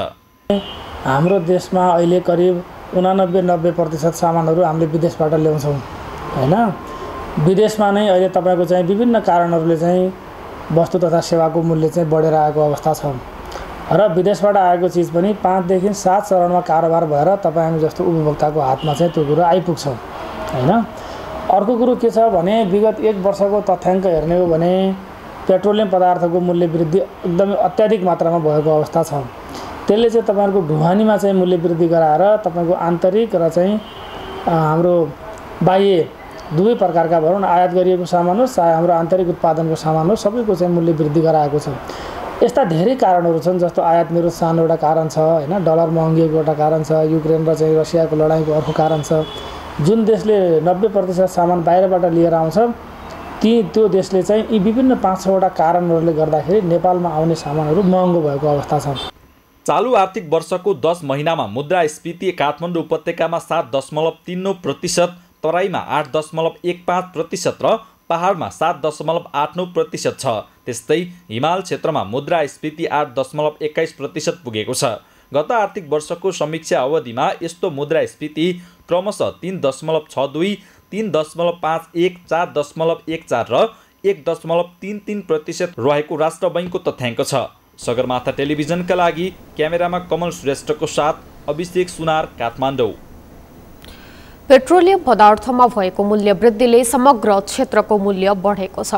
हाम्रो देशमा अहिले करिब 89-90% सामानहरू हामीले विदेशबाट ल्याउँछौँ, हैन। विदेशमा नै अहिले तपाईँको चाहिँ विभिन्न कारणहरूले चाहिँ वस्तु तथा सेवाको मूल्य चाहिँ बढेर आएको अवस्था छ र विदेशबाट आएको चिज पनि 5 देखि 7 चरणमा कारोबार भएर तपाईँ हामी जस्तो उपभोक्ताको हातमा चाहिँ त्यो कुरो आइपुग्छ, हैन। अर्को कुरो के छ भने विगत 1 वर्षको तथ्याङ्क हेर्ने हो भने पेट्रोलियम पदार्थको मूल्य वृद्धि एकदमै अत्याधिक मात्रामा भएको अवस्था छ। त्यसले चाहिँ तपाईँहरूको ढुवानीमा चाहिँ मूल्य वृद्धि गराएर तपाईँको आन्तरिक र चाहिँ हाम्रो बाह्य दुवै प्रकारका भनौँ न आयात गरिएको सामान होस् चाहे हाम्रो आन्तरिक उत्पादनको सामान होस् सबैको चाहिँ मूल्य वृद्धि गराएको छ। यस्ता धेरै कारणहरू छन्, जस्तो आयात निरुत्साहन एउटा कारण छ, हैन। डलर महँगिएको एउटा कारण छ, युक्रेन र चाहिँ रसियाको लडाइँको अर्को कारण छ। जुन देशले 90% सामान बाहिरबाट लिएर आउँछ त्यो देशले चाहिँ यी विभिन्न 5-6वटा कारणहरूले गर्दाखेरि नेपालमा आउने सामानहरू महँगो भएको अवस्था छ। चालू आर्थिक वर्षको 10 महिनामा मुद्रास्फीति काठमाडौँ उपत्यकामा 7.39%, तराईमा 8.15% र पहाडमा 7.89% छ। त्यस्तै हिमाल क्षेत्रमा मुद्रास्फीति 8.21% पुगेको छ। गत आर्थिक वर्षको समीक्षा अवधिमा यस्तो मुद्रास्फीति क्रमशः 3.62, 3.51, 4.14 र 1.33% रहेको राष्ट्र बैंकको तथ्याङ्क छ। सगरमाथा टेलिभिजनका लागि क्यामेरामा कमल श्रेष्ठको साथ अभिषेक सुनार, काठमाडौँ। पेट्रोलियम पदार्थमा भएको मूल्य वृद्धिले समग्र क्षेत्रको मूल्य बढेको छ।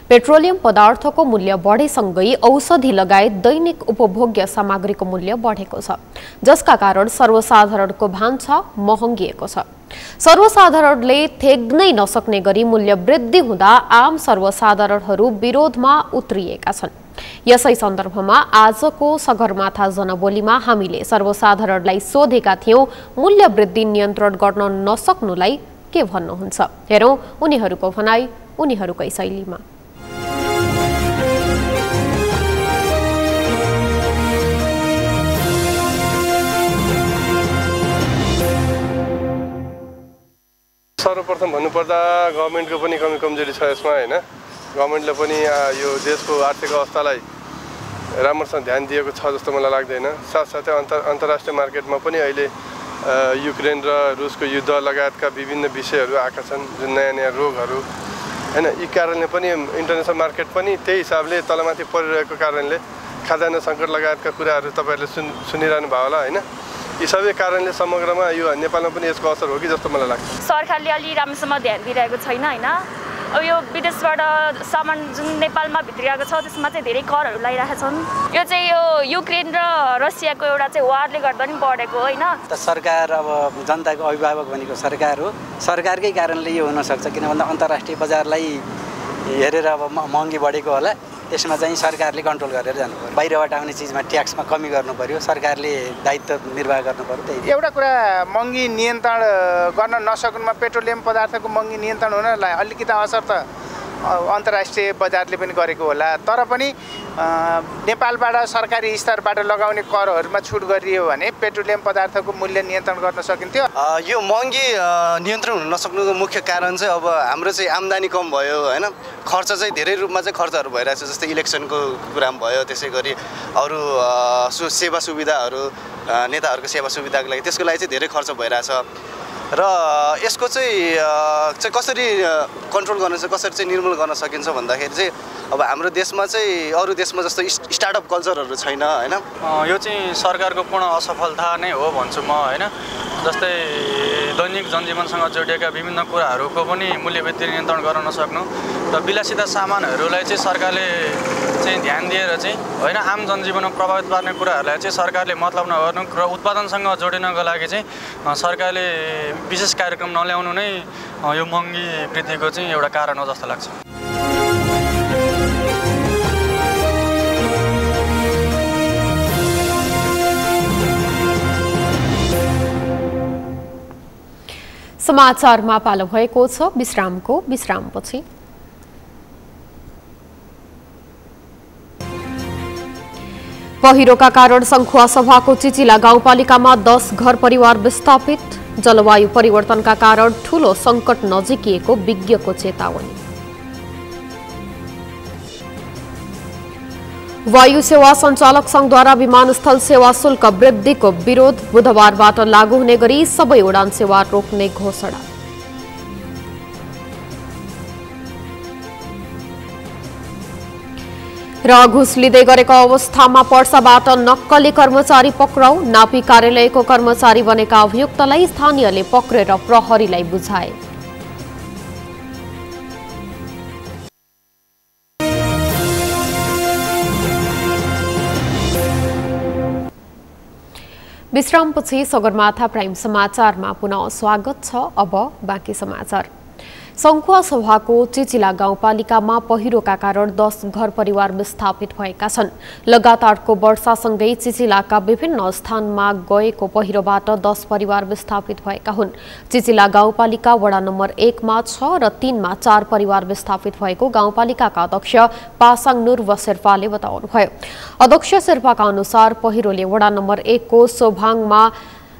पेट्रोलियम पदार्थको मूल्य बढेसँगै औषधि लगायत दैनिक उपभोग्य सामग्रीको मूल्य बढेको छ, जसका कारण सर्वसाधारणको भान्सा महँगिएको छ। सर्वसाधारणले थेग्नै नसक्ने गरी मूल्य वृद्धि हुँदा आम सर्वसाधारणहरू विरोधमा उत्रिएका छन्। यसै सन्दर्भमा आजको सगरमाथा जनबोलीमा हामीले सर्वसाधारणलाई सोधेका थियौं, मूल्य वृद्धि नियन्त्रण गर्न नसक्नुलाई के भन्नुहुन्छ? हेरौं उनीहरूको भनाई उनीहरूकै शैलीमा। सर्वप्रथम भन्नुपर्दा गभर्नमेन्टको पनि कमी कमजोरी छ यसमा हैन। गभर्नमेन्टले पनि यो देशको आर्थिक अवस्थालाई राम्रोसँग ध्यान दिएको छ जस्तो मलाई लाग्दैन। साथसाथै अन्तर्राष्ट्रिय मार्केटमा पनि अहिले युक्रेन र रुसको युद्ध लगायतका विभिन्न विषयहरू आएका छन्, जुन नयाँ नयाँ रोगहरू हैन। यी कारणले पनि इन्टरनेसनल मार्केट पनि त्यही हिसाबले तलमाथि परिरहेको कारणले खाद्यान्न सङ्कट लगायतका कुराहरू तपाईँहरूले सुनिरहनु भयो होला हैन। यी सबै कारणले समग्रमा यो नेपालमा पनि यसको असर हो कि जस्तो मलाई लाग्छ। सरकारले अलि राम्रोसँग ध्यान दिइरहेको छैन हैन। अब यो विदेशबाट सामान जुन नेपालमा भित्रिएको छ त्यसमा चाहिँ धेरै करहरू लगाइरहेका छन्। यो चाहिँ यो युक्रेन र रसियाको एउटा चाहिँ वारले गर्दा नि बढेको होइन। सरकार अब जनताको अभिभावक भनेको सरकार हो। सरकारकै कारणले यो हुनसक्छ, किन भन्दा अन्तर्राष्ट्रिय बजारलाई हेरेर अब महँगी बढेको होला। त्यसमा चाहिँ सरकारले कन्ट्रोल गरेर जानु पर्यो। बाहिरबाट आउने चिजमा ट्याक्समा कमी गर्नु पर्यो, सरकारले दायित्व निर्वाह गर्नु पर्यो। त्यही एउटा कुरा महँगी नियन्त्रण गर्न नसक्नुमा पेट्रोलियम पदार्थको महँगी नियन्त्रण हुनलाई अलिकति असर त अन्तर्राष्ट्रिय बजारले पनि गरेको होला। तर पनि नेपालबाट सरकारी स्तरबाट लगाउने करहरूमा छुट गरियो भने पेट्रोलियम पदार्थको मूल्य नियन्त्रण गर्न सकिन्थ्यो। यो महँगी नियन्त्रण हुन नसक्नुको मुख्य कारण चाहिँ अब हाम्रो चाहिँ आम्दानी कम भयो होइन। खर्च चाहिँ धेरै रूपमा चाहिँ खर्चहरू भइरहेछ, जस्तै इलेक्सनको कुरा भयो, त्यसै गरी अरू सेवा सुविधाहरू नेताहरूको सेवा सुविधाको लागि त्यसको लागि चाहिँ धेरै खर्च भइरहेछ। र यसको चाहिँ कसरी कन्ट्रोल गर्न चाहिँ कसरी चाहिँ निर्मूल गर्न सकिन्छ भन्दाखेरि चाहिँ अब हाम्रो देशमा चाहिँ अरू देशमा जस्तो स्टार्टअप कल्चरहरू छैन होइन। यो चाहिँ सरकारको पूर्ण असफलता नै हो भन्छु म होइन। जस्तै दैनिक जनजीवनसँग जोडिएका विभिन्न कुराहरूको पनि मूल्य वृद्धि नियन्त्रण गर्न नसक्नु र विलासिता सामानहरूलाई चाहिँ सरकारले चाहिँ ध्यान दिएर चाहिँ होइन आम जनजीवनमा प्रभावित पार्ने कुराहरूलाई चाहिँ सरकारले मतलब नगर्नु र उत्पादनसँग जोडिनको लागि चाहिँ सरकारले विशेष कार्यक्रम नल्याउनु नै यो महँगी वृद्धिको चाहिँ एउटा कारण हो जस्तो लाग्छ। समाचारमा पालो भएको छ विश्रामको। विश्रामपछि पहिरोका कारण सङ्खुवा सभाको चिचिला गाउँपालिकामा 10 घर परिवार विस्थापित। जलवायु परिवर्तनका कारण ठूलो सङ्कट नजिकिएको विज्ञको चेतावनी। वायु सेवा सञ्चालक संघद्वारा विमानस्थल सेवा शुल्क वृद्धिको विरोध। बुधबारबाट लागू हुने गरी सबै उडान सेवा रोक्ने घोषणा। र घुस लिँदै गरेको अवस्थामा पर्साबाट नक्कली कर्मचारी पक्राउ। नापी कार्यालयको कर्मचारी बनेका अभियुक्तलाई स्थानीयले पक्रेर प्रहरीलाई बुझाए। विश्रामपछि सगरमाथा प्राइम समाचारमा पुनः स्वागत छ। अब बाँकी समाचार। सङ्खुवा सभाको चिचिला गाउँपालिकामा पहिरोका कारण 10 घर परिवार विस्थापित भएका छन्। लगातारको वर्षासँगै चिचिलाका विभिन्न स्थानमा गएको पहिरोबाट 10 परिवार विस्थापित भएका हुन्। चिचिला गाउँपालिका वडा नम्बर 1 मा 6 र 3 मा 4 परिवार विस्थापित भएको गाउँपालिकाका अध्यक्ष पासाङ नुर शेर्पाले बताउनुभयो। अध्यक्ष शेर्पाका अनुसार पहिरोले वडा नम्बर 1 को सोभाङमा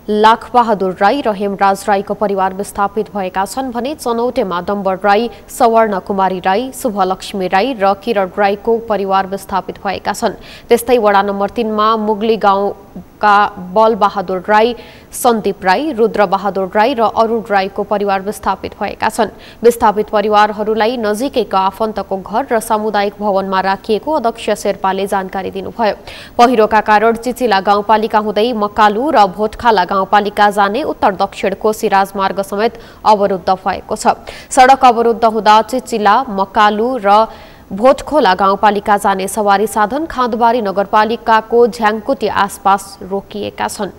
लाखबहादुर राई र हेमराज राईको परिवार विस्थापित भएका छन् भने चनौटेमा डम्बर राई, सवर्ण कुमारी राई, शुभलक्ष्मी राई र किरण राईको परिवार विस्थापित भएका छन्। त्यस्तै वडा नम्बर 3 मा मुगली गाउँ बलबहादुर राई, सन्दीप राई, रुद्रबहादुर राई र अरुण राईको परिवार विस्थापित भएका छन्। विस्थापित परिवारहरूलाई नजिकैको आफन्तको घर र सामुदायिक भवनमा राखिएको अध्यक्ष शेर्पाले जानकारी दिनुभयो। पहिरोका कारण चिचिला गाउँपालिका हुँदै मकालु र भोटखाला गाउँपालिका जाने उत्तर दक्षिण कोशी राजमार्ग समेत अवरुद्ध भएको छ। सडक अवरुद्ध हुँदा चिचिला, मकालु र भोटखोला गाउँपालिका जाने सवारी साधन खाँदबारी नगरपालिकाको झ्याङकुटी आसपास रोकिएका छन्।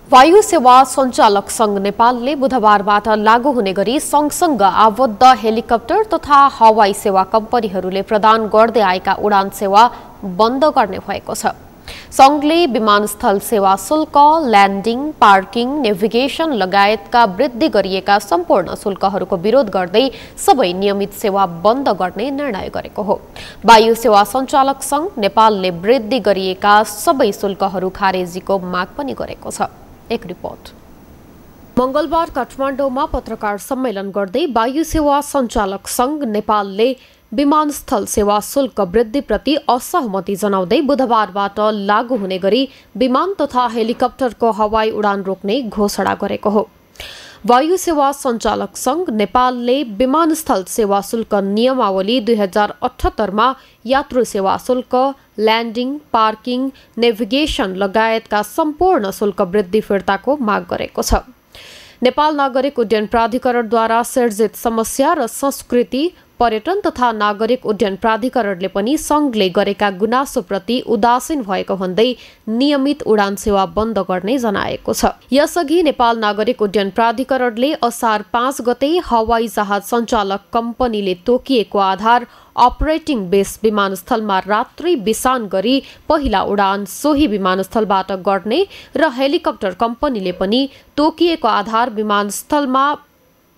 वायु सेवा सञ्चालक संघ नेपालले बुधबारबाट लागू हुने गरी सँगसँग आबद्ध हेलिकप्टर तथा हवाई सेवा कम्पनीहरूले प्रदान गर्दै आएका उडान सेवा बन्द गर्ने भएको छ। संघले विमानस्थल सेवा शुल्क, ल्यान्डिङ, पार्किङ, नेभिगेसन लगायतका वृद्धि गरिएका सम्पूर्ण शुल्कहरूको विरोध गर्दै सबै नियमित सेवा बन्द गर्ने निर्णय गरेको हो। वायु सेवा सञ्चालक संघ नेपालले वृद्धि गरिएका सबै शुल्कहरू खारेजीको माग पनि गरेको छ। एक रिपोर्ट। मंगलबार काठमाडौँमा पत्रकार सम्मेलन गर्दै वायु सेवा सञ्चालक संघ नेपालले विमानस्थल सेवा शुल्क वृद्धिप्रति असहमति जनाउँदै बुधबारबाट लागू हुने गरी विमान तथा हेलिकप्टरको हवाई उडान रोक्ने घोषणा गरेको हो। वायु सेवा सञ्चालक संघ नेपालले विमानस्थल सेवा शुल्क नियमावली 2078 मा यात्रु सेवा शुल्क, ल्यान्डिङ, पार्किङ, नेभिगेसन लगायतका सम्पूर्ण शुल्क वृद्धि फिर्ताको माग गरेको छ। नेपाल नागरिक उड्डयन प्राधिकरणद्वारा सिर्जित समस्या र संस्कृति, पर्यटन तथा नागरिक उड्डयन प्राधिकरणले पनि संघले गरेका गुनासोप्रति उदासीन भएको भन्दै नियमित उडान सेवा बन्द गर्ने जनाएको छ। यसअघि नेपाल नागरिक उड्डयन प्राधिकरणले असार 5 गते हवाई जहाज सञ्चालक कम्पनीले तोकिएको आधार अपरेटिङ बेस विमानस्थलमा रात्रि बिसान गरी पहिला उडान सोही विमानस्थलबाट गर्ने र हेलिकप्टर कम्पनीले पनि तोकिएको आधार विमानस्थलमा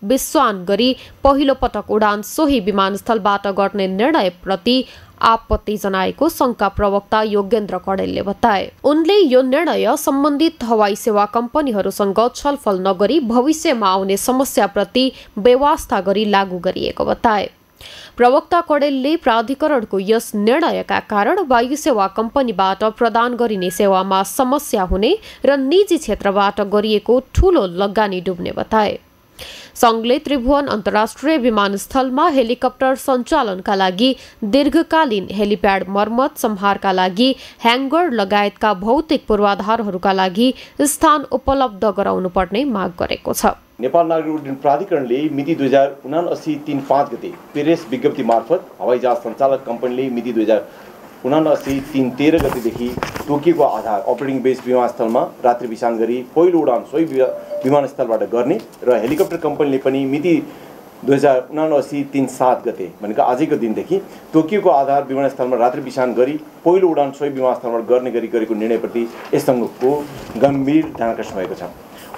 विश्वान गरी पहिलो पटक उडान सोही विमानस्थलबाट गर्ने निर्णयप्रति आपत्ति जनाएको संघका प्रवक्ता योगेन्द्र कडेलले बताए। उनले यो निर्णय सम्बन्धित हवाई सेवा कम्पनीहरूसँग छलफल नगरी भविष्यमा आउने समस्याप्रति व्यवस्था गरी लागू गरिएको बताए। प्रवक्ता कडेलले प्राधिकरणको यस निर्णयका कारण वायु सेवा कम्पनीबाट प्रदान गरिने सेवामा समस्या हुने र निजी क्षेत्रबाट गरिएको ठूलो लगानी डुब्ने बताए। संघले त्रिभुवन अन्तर्राष्ट्रिय विमानस्थलमा हेलिकप्टर सञ्चालनका लागि दीर्घकालीन हेलिप्याड मर्मत सम्हारका लागि ह्याङ्गर लगायतका भौतिक पूर्वाधारहरूका लागि स्थान उपलब्ध गराउनु पर्ने माग गरेको छ। नेपाल नागरिक उड्डयन प्राधिकरणले मिति 2079-3-5 गते प्रेस विज्ञप्ति मार्फत हवाईजहाज सञ्चालक कम्पनीले मिति 2079-3-13 गतेदेखि तोकिएको आधार अपरेटिङ बेस विमानस्थलमा रात्रि बिसान गरी पहिलो उडान सोही विमानस्थलबाट गर्ने र हेलिकप्टर कम्पनीले पनि मिति 2079-3-7 गते भनेको आजैको दिनदेखि तोकिएको आधार विमानस्थलमा रात्रि बिसान गरी पहिलो उडान सोही विमानस्थलबाट गर्ने गरी गरेको निर्णयप्रति यस सङ्घको गम्भीर ध्यानाकर्षण भएको छ।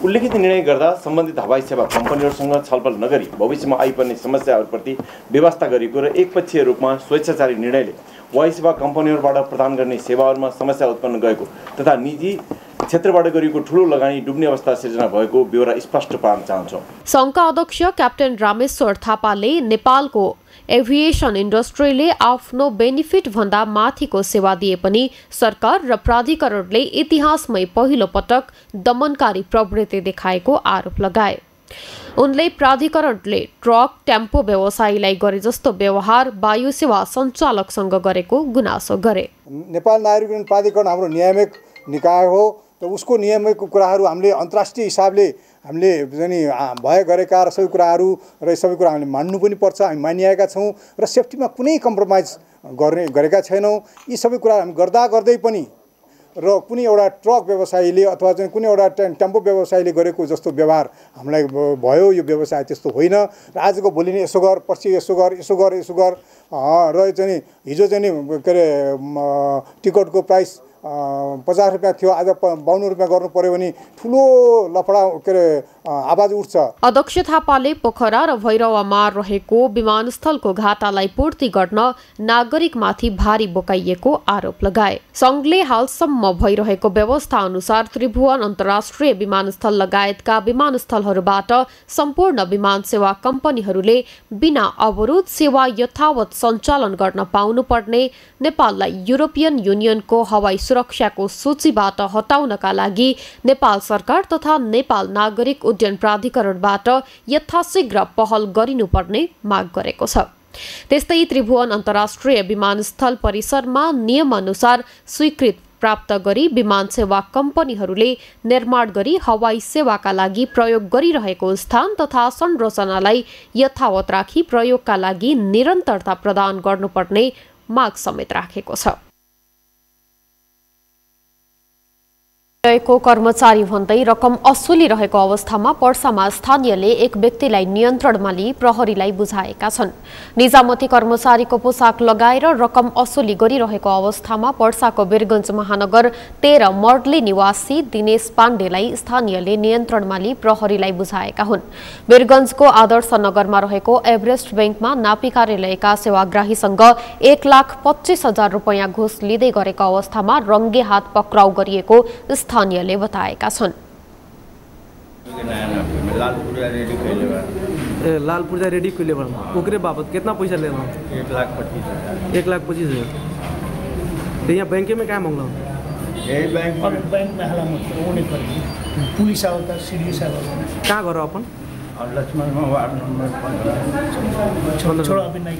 उल्लेखित निर्णय गर्दा सम्बन्धित हवाई सेवा कम्पनीहरूसँग छलफल नगरी भविष्यमा आइपर्ने समस्याहरूप्रति व्यवस्था गरिएको र एकपक्षीय रूपमा स्वेच्छाचारी निर्णयले वायु सेवा कम्पनीहरूबाट प्रदान गर्ने सेवाहरूमा समस्या उत्पन्न गएको तथा निजी क्षेत्रबाट गरिएको ठूलो लगानी डुब्ने अवस्था सिर्जना भएको ब्यौरा स्पष्ट पार्न चाहन्छौँ। संघका अध्यक्ष क्याप्टेन रामेश्वर थापाले नेपालको एभिएसन इन्डस्ट्रीले आफ्नो बेनिफिट भन्दा माथिको सेवा दिए पनि सरकार र प्राधिकरणले इतिहासमै पहिलो पटक दमनकारी प्रवृत्ति देखाएको आरोप लगाए। उनले प्राधिकरणले ट्रक टेम्पो व्यवसायीलाई गरे जस्तो व्यवहार वायु सेवा सञ्चालकसँग गरेको गुनासो गरे। नेपाल नागरिक उड्डयन प्राधिकरण हाम्रो नियामक निकाय हो, त उसको नियमको कुराहरू हामीले अन्तर्राष्ट्रिय हिसाबले हामीले चाहिँ भए गरेका र सबै कुराहरू र सबै कुरा हामीले मान्नु पनि पर्छ। हामी मानिआएका छौँ र सेफ्टीमा कुनै कम्प्रोमाइज गरेका छैनौँ। यी सबै कुरा हामी गर्दै पनि र कुनै एउटा ट्रक व्यवसायीले अथवा चाहिँ कुनै एउटा टेम्पो व्यवसायीले गरेको जस्तो व्यवहार हामीलाई भयो। यो व्यवसाय त्यस्तो होइन र आजको भोलि नै यसो गर, पर्सि यसो गर र चाहिँ हिजो चाहिँ के अरे टिकटको प्राइस 50 रुपियाँ थियो, आज 52 रुपियाँ गर्नु पर्यो भने ठुलो लफडा के अरे आवाज उठ्छ। अध्यक्ष थापाले पोखरा र भैरवमा रहेको विमानस्थलको घाटालाई पूर्ति गर्न नागरिकमाथि भारी बोकाइएको आरोप लगाए। संघले हालसम्म भइरहेको व्यवस्था अनुसार त्रिभुवन अन्तर्राष्ट्रिय विमानस्थल लगायतका विमानस्थलहरूबाट सम्पूर्ण विमान सेवा कम्पनीहरूले बिना अवरोध सेवा यथावत सञ्चालन गर्न पाउनुपर्ने नेपाललाई युरोपियन युनियनको हवाई सुरक्षाको सूचीबाट हटाउनका लागि नेपाल सरकार तथा नेपाल नागरिक उड्डयन प्राधिकरणबाट यथाशीघ्र पहल गरिनुपर्ने माग गरेको छ। त्यस्तै त्रिभुवन अन्तर्राष्ट्रिय विमानस्थल परिसरमा नियमअनुसार स्वीकृत प्राप्त गरी विमान सेवा कम्पनीहरूले निर्माण गरी हवाई सेवाका लागि प्रयोग गरिरहेको स्थान तथा संरचनालाई यथावत राखी प्रयोगका लागि निरन्तरता प्रदान गर्नुपर्ने माग समेत राखेको छ। कर्मचारी भन्दै रकम असुलिरहेको अवस्थामा पर्सामा स्थानीयले एक व्यक्तिलाई नियन्त्रणमा लिई प्रहरीलाई बुझाएका छन्। निजामती कर्मचारीको पोसाक लगाएर रकम असुली गरिरहेको अवस्थामा पर्साको वीरगञ्ज महानगर 13 मर्डली निवासी दिनेश पाण्डेलाई स्थानीयले नियन्त्रणमा लिई प्रहरीलाई बुझाएका हुन्। वीरगञ्जको आदर्श नगरमा रहेको एभरेस्ट ब्याङ्कमा नापी कार्यालयका सेवाग्राहीसँग 1,25,000 रुपैयाँ घुस लिँदै गरेको अवस्थामा रङ्गे हात पक्राउ गरिएको स्थानीयले बताएका छन्। लाल पुर्जा रेडी कइले बा ओकरे बाबत कितना पैसा लेना? 1,25,000। तो यहाँ बैंक में क्या मांगला? यही बैंक और बैंक में हला मत वो नहीं करेगी। पुलिस आवता सीरीज आवता। कहाँ घर अपन? Laxman ward number 15। छोड़ा अभी नहीं।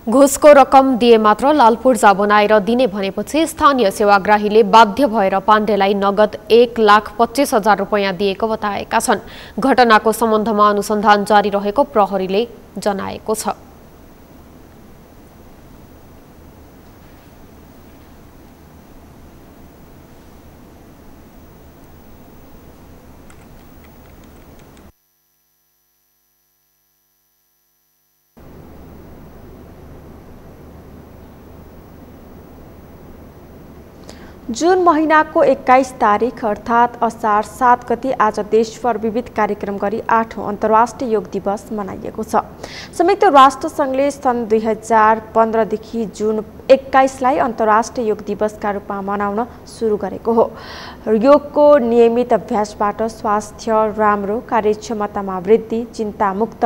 घुसको रकम दिए मात्र लाल पूर्जा बनाएर दिने भनेपछि स्थानीय सेवाग्राहीले बाध्य भएर पाण्डेलाई नगद 1,25,000 रुपैयाँ दिएको बताएका छन्। घटनाको सम्बन्धमा अनुसन्धान जारी रहेको प्रहरीले जनाएको छ। जून महीनाको 21 तारिक अर्थात् असार 7 गते आज देशभर विविध कार्यक्रम गरी 8औं अन्तर्राष्ट्रिय योग दिवस मनाइएको छ। संयुक्त राष्ट्र संघले सन् 2015 देखि जून 21लाई अन्तर्राष्ट्रिय योग दिवसका रूपमा मनाउन सुरु गरेको हो। योगको नियमित अभ्यासबाट स्वास्थ्य राम्रो, कार्यक्षमतामा वृद्धि, चिन्तामुक्त,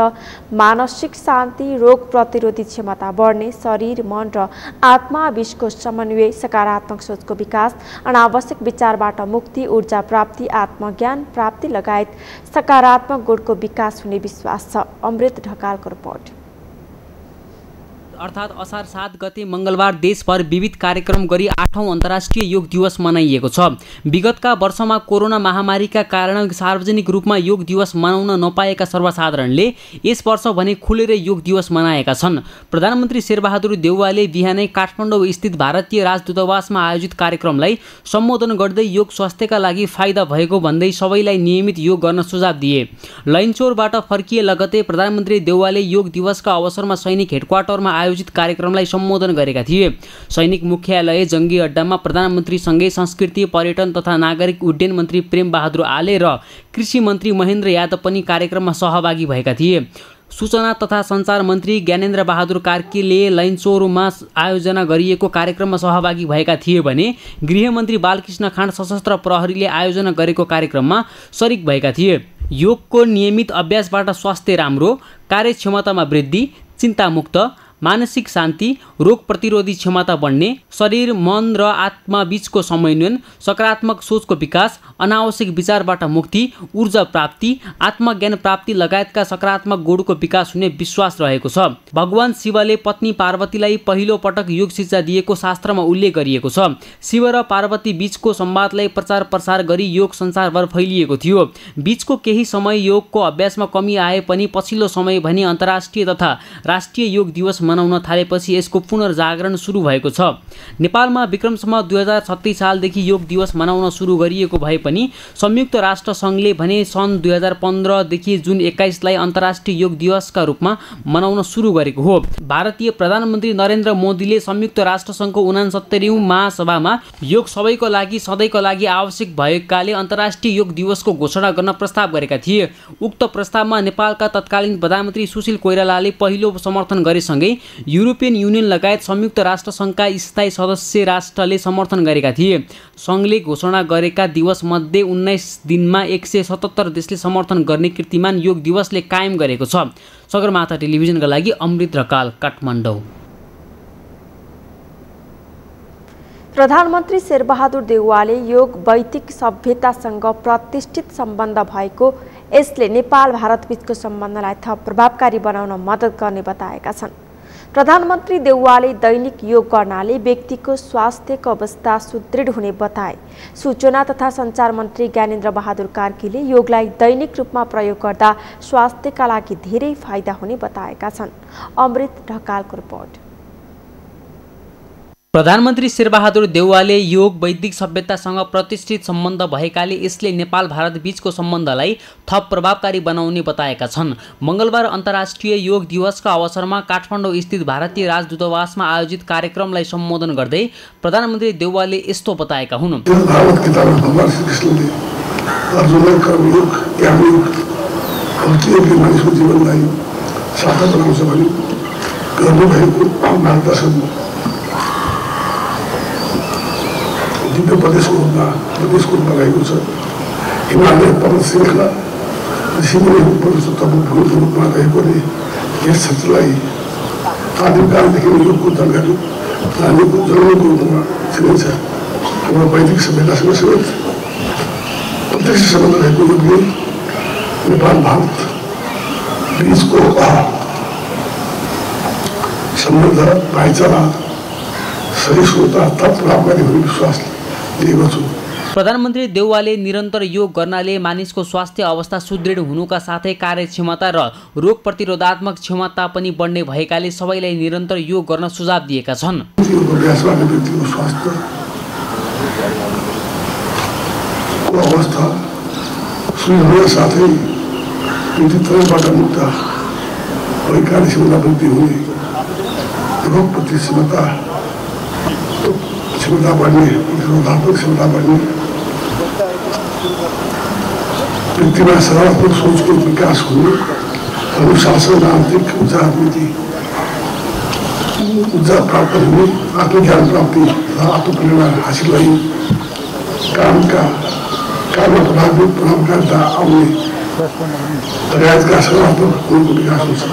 मानसिक शान्ति, रोग प्रतिरोधी क्षमता बढ्ने, शरीर, मन र आत्मा बीचको समन्वय, सकारात्मक सोचको विकास, अनावश्यक विचारबाट मुक्ति, ऊर्जा प्राप्ति, आत्मज्ञान प्राप्ति लगायत सकारात्मक गुणको विकास हुने विश्वास छ। अमृत ढकालको रिपोर्ट। अर्थात् असार 7 गते मंगलबार देशभर विविध कार्यक्रम गरी 8औं अन्तर्राष्ट्रिय योग दिवस मनाइएको छ। विगतका वर्षमा कोरोना महामारीका कारण सार्वजनिक रूपमा योग दिवस मनाउन नपाएका सर्वसाधारणले यस वर्ष भने खुलेर योग दिवस मनाएका छन्। प्रधानमन्त्री शेरबहादुर देउवाले बिहानै काठमाडौँ स्थित भारतीय राजदूतावासमा आयोजित कार्यक्रमलाई सम्बोधन गर्दै योग स्वास्थ्यका लागि फाइदा भएको भन्दै सबैलाई नियमित योग गर्न सुझाव दिए। लैनचौरबाट फर्किए लगतै प्रधानमन्त्री देउवाले योग दिवसका अवसरमा सैनिक हेडक्वार्टरमा आयोजित कार्यक्रमलाई सम्बोधन गरेका थिए। सैनिक मुख्यालय जंगी अड्डामा प्रधानमन्त्रीसँगै संस्कृति, पर्यटन तथा नागरिक उड्डयन मन्त्री प्रेम बहादुर आले र कृषि मन्त्री महेन्द्र यादव पनि कार्यक्रममा सहभागी भएका थिए। सूचना तथा सञ्चार मन्त्री ज्ञानेन्द्र बहादुर कार्कीले लैनचौरमा आयोजना गरिएको कार्यक्रममा सहभागी भएका थिए भने गृहमन्त्री बालकृष्ण खाँड सशस्त्र प्रहरीले आयोजना गरेको कार्यक्रममा सरिक भएका थिए। योगको नियमित अभ्यासबाट स्वास्थ्य राम्रो, कार्यक्षमतामा वृद्धि, चिन्तामुक्त, मानसिक शान्ति, रोग प्रतिरोधी क्षमता बढ्ने, शरीर, मन र आत्मा बीचको समन्वयन, सकारात्मक सोचको विकास, अनावश्यक विचारबाट मुक्ति, ऊर्जा प्राप्ति, आत्मज्ञान प्राप्ति लगायतका सकारात्मक गुणको विकास हुने विश्वास रहेको छ। भगवान शिवले पत्नी पार्वतीलाई पहिलो पटक योग शिक्षा दिएको शास्त्रमा उल्लेख गरिएको छ। शिव र पार्वती बीचको संवादलाई प्रचार प्रसार गरी योग संसारभर फैलिएको थियो। बीचको केही समय योगको अभ्यासमा कमी आए पनि पछिल्लो समय भने अन्तर्राष्ट्रिय तथा राष्ट्रिय योग दिवस मनाउन थालेपछि यसको पुनर्जागरण सुरु भएको छ। नेपालमा विक्रमसम्म 2036 सालदेखि योग दिवस मनाउन सुरु गरिएको भए पनि संयुक्त राष्ट्र सङ्घले भने सन् 2015 देखि जुन 21 लाई अन्तर्राष्ट्रिय योग दिवसका रूपमा मनाउन सुरु गरेको हो। भारतीय प्रधानमन्त्री नरेन्द्र मोदीले संयुक्त राष्ट्र सङ्घको 69औं महासभामा योग सबैको लागि सधैँको लागि आवश्यक भएकाले अन्तर्राष्ट्रिय योग दिवसको घोषणा गर्न प्रस्ताव गरेका थिए। उक्त प्रस्तावमा नेपालका तत्कालीन प्रधानमन्त्री सुशील कोइरालाले पहिलो समर्थन गरेसँगै युरोपियन युनियन लगायत संयुक्त राष्ट्र सङ्घका स्थायी सदस्य राष्ट्रले समर्थन गरेका थिए। सङ्घले घोषणा गरेका दिवस मध्ये 19 दिनमा 177 देशले समर्थन गर्ने कीर्तिमान योग दिवसले कायम गरेको छ। सगरमाथा टेलिभिजनका लागि अमृत ढकाल, काठमाडौँ। प्रधानमन्त्री शेरबहादुर देउवाले योग वैदिक सभ्यतासँग प्रतिष्ठित सम्बन्ध भएको यसले नेपाल भारत बीचको सम्बन्धलाई थप प्रभावकारी बनाउन मद्दत गर्ने बताएका छन्। प्रधानमन्त्री देउवाले दैनिक योग गर्नाले व्यक्तिको स्वास्थ्यको अवस्था सुदृढ हुने बताए। सूचना तथा सञ्चार मन्त्री ज्ञानेन्द्र बहादुर कार्कीले योगलाई दैनिक रूपमा प्रयोग गर्दा स्वास्थ्यका लागि धेरै फाइदा हुने बताएका छन्। अमृत ढकालको रिपोर्ट। प्रधानमन्त्री शेरबहादुर देउवाले योग वैदिक सभ्यतासँग प्रतिष्ठित सम्बन्ध भएकाले यसले नेपाल भारत बीचको सम्बन्धलाई थप प्रभावकारी बनाउने बताएका छन्। मंगलबार अन्तर्राष्ट्रिय योग दिवसका अवसरमा काठमाडौँ स्थित भारतीय राजदूतावासमा आयोजित कार्यक्रमलाई सम्बोधन गर्दै प्रधानमन्त्री देउवाले यस्तो बताएका हुन्। दिव्य प्रदेशको रूपमा रहेको छ। हिमालय पर्वत श्रृङ्खला ऋषिमुनि तपभूमिको रूपमा रहेकोले यस क्षेत्रलाई आदिमकालदेखि योगको जानकारी नानीको जन्मको रूपमा चिनिन्छ। हाम्रो वैदिक सभ्यतासँग समेत प्रत्यक्ष सम्बन्ध रहेको योगले नेपाल भारत बीचको सम्बन्ध भाइचारा सहिष्णुता थप प्रभावकारी हुने विश्वास लिएको छु। प्रधानमन्त्री देउवाले निरन्तर योग गर्नाले मानिसको स्वास्थ्य अवस्था सुदृढ हुनुका साथै कार्यक्षमता र रोग प्रतिरोधात्मक क्षमता पनि बढ्ने भएकाले सबैलाई निरन्तर योग गर्न सुझाव दिएका छन्। व्यक्तिको स्वास्थ्यको अवस्था सुदृढ हुन साथै मृत्युबाट मुक्त भई कार्यक्षमता वृद्धि हुने, रोग प्रतिरोधक क्षमता बढ्ने, प्रतिरोधात्मक क्षमता बढ्ने, व्यक्तिमा सकारात्मक सोचको विकास हुने, अनुशासन, आन्तरिक ऊर्जा प्राप्त हुने, आत्मज्ञान प्राप्ति तथा आत्मप्रेरणा हासिल गरी काममा प्रभावकारिता आउने लगायतका सकारात्मक गुणको विकास हुन्छ।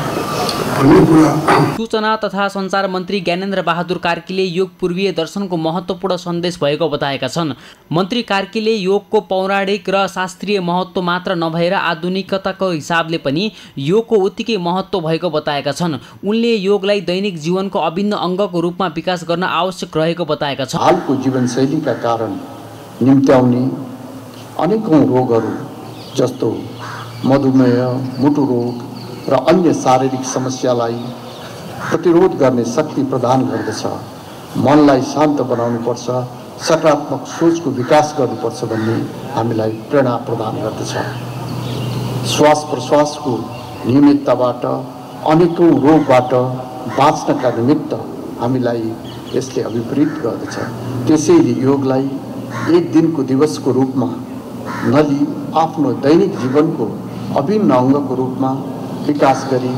सूचना तथा सञ्चार मन्त्री ज्ञानेन्द्र बहादुर कार्कीले योग पूर्वीय दर्शनको महत्त्वपूर्ण सन्देश भएको बताएका छन्। मन्त्री कार्कीले योगको पौराणिक र शास्त्रीय महत्त्व मात्र नभएर आधुनिकताको हिसाबले पनि योगको उत्तिकै महत्त्व भएको बताएका छन्। उनले योगलाई दैनिक जीवनको अभिन्न अङ्गको रूपमा विकास गर्न आवश्यक रहेको बताएका छन्। हालको जीवनशैलीका कारण निम्त्याउने अनेकौं रोगहरू जस्तो मधुमेह, मुटु रोग र अन्य शारीरिक समस्यालाई प्रतिरोध गर्ने शक्ति प्रदान गर्दछ। मनलाई शान्त बनाउनुपर्छ, सकारात्मक सोचको विकास गर्नुपर्छ भन्ने हामीलाई प्रेरणा प्रदान गर्दछ। श्वास प्रश्वासको नियमितताबाट अनेकौं रोगबाट बाँच्नका निमित्त हामीलाई यसले अभिप्रेरित गर्दछ। त्यसैले योगलाई एक दिनको दिवसको रूपमा नलिई आफ्नो दैनिक जीवनको अभिन्न अङ्गको रूपमा विकास गरी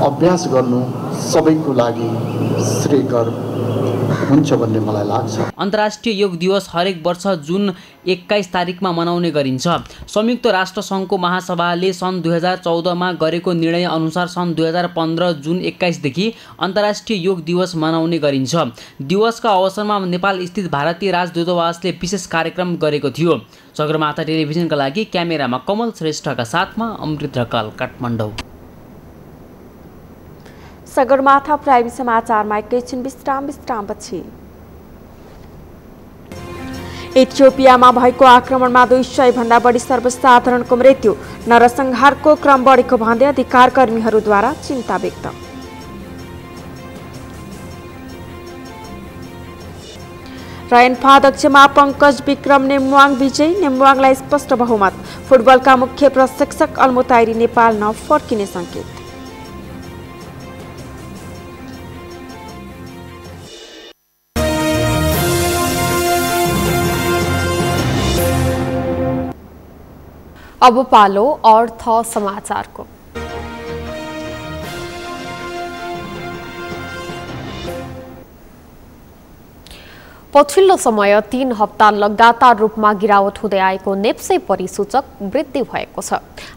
अभ्यास गर्नु सबैको लागि श्रेयकर हुन्छ भन्ने मलाई लाग्छ। अन्तर्राष्ट्रिय योग दिवस हरेक वर्ष जुन 21 तारिकमा मनाउने गरिन्छ। संयुक्त राष्ट्र सङ्घको महासभाले सन् 2014 मा गरेको निर्णय अनुसार सन् 2015 जुन 21 देखि अन्तर्राष्ट्रिय योग दिवस मनाउने गरिन्छ। दिवसका अवसरमा नेपाल स्थित भारतीय राजदूतावासले विशेष कार्यक्रम गरेको थियो। सगरमाथा टेलिभिजनका लागि क्यामेरामा कमल श्रेष्ठका साथमा अमृत ढकाल, काठमाडौँ। सगरमाथा प्राइम समाचारमा एकैछिन विश्रामपछि। इथियोपियामा भएको आक्रमणमा 200 भन्दा बढी सर्वसाधारणको मृत्यु, नरसंहारको क्रम बढेको भन्दै अधिकार कर्मीहरूद्वारा चिन्ता व्यक्त। र एन्फा अध्यक्षमा पङ्कज विक्रम नेम्बुवाङ विजयी, नेम्बुवाङलाई स्पष्ट बहुमत। फुटबलका मुख्य प्रशिक्षक अल्मुताइरी नेपाल नफर्किने संकेत। अब पालो अर्थ समाचारको। पछिल्लो समय 3 हप्ता लगातार रूपमा गिरावट हुँदै आएको नेप्से परिसूचक वृद्धि भएको छ।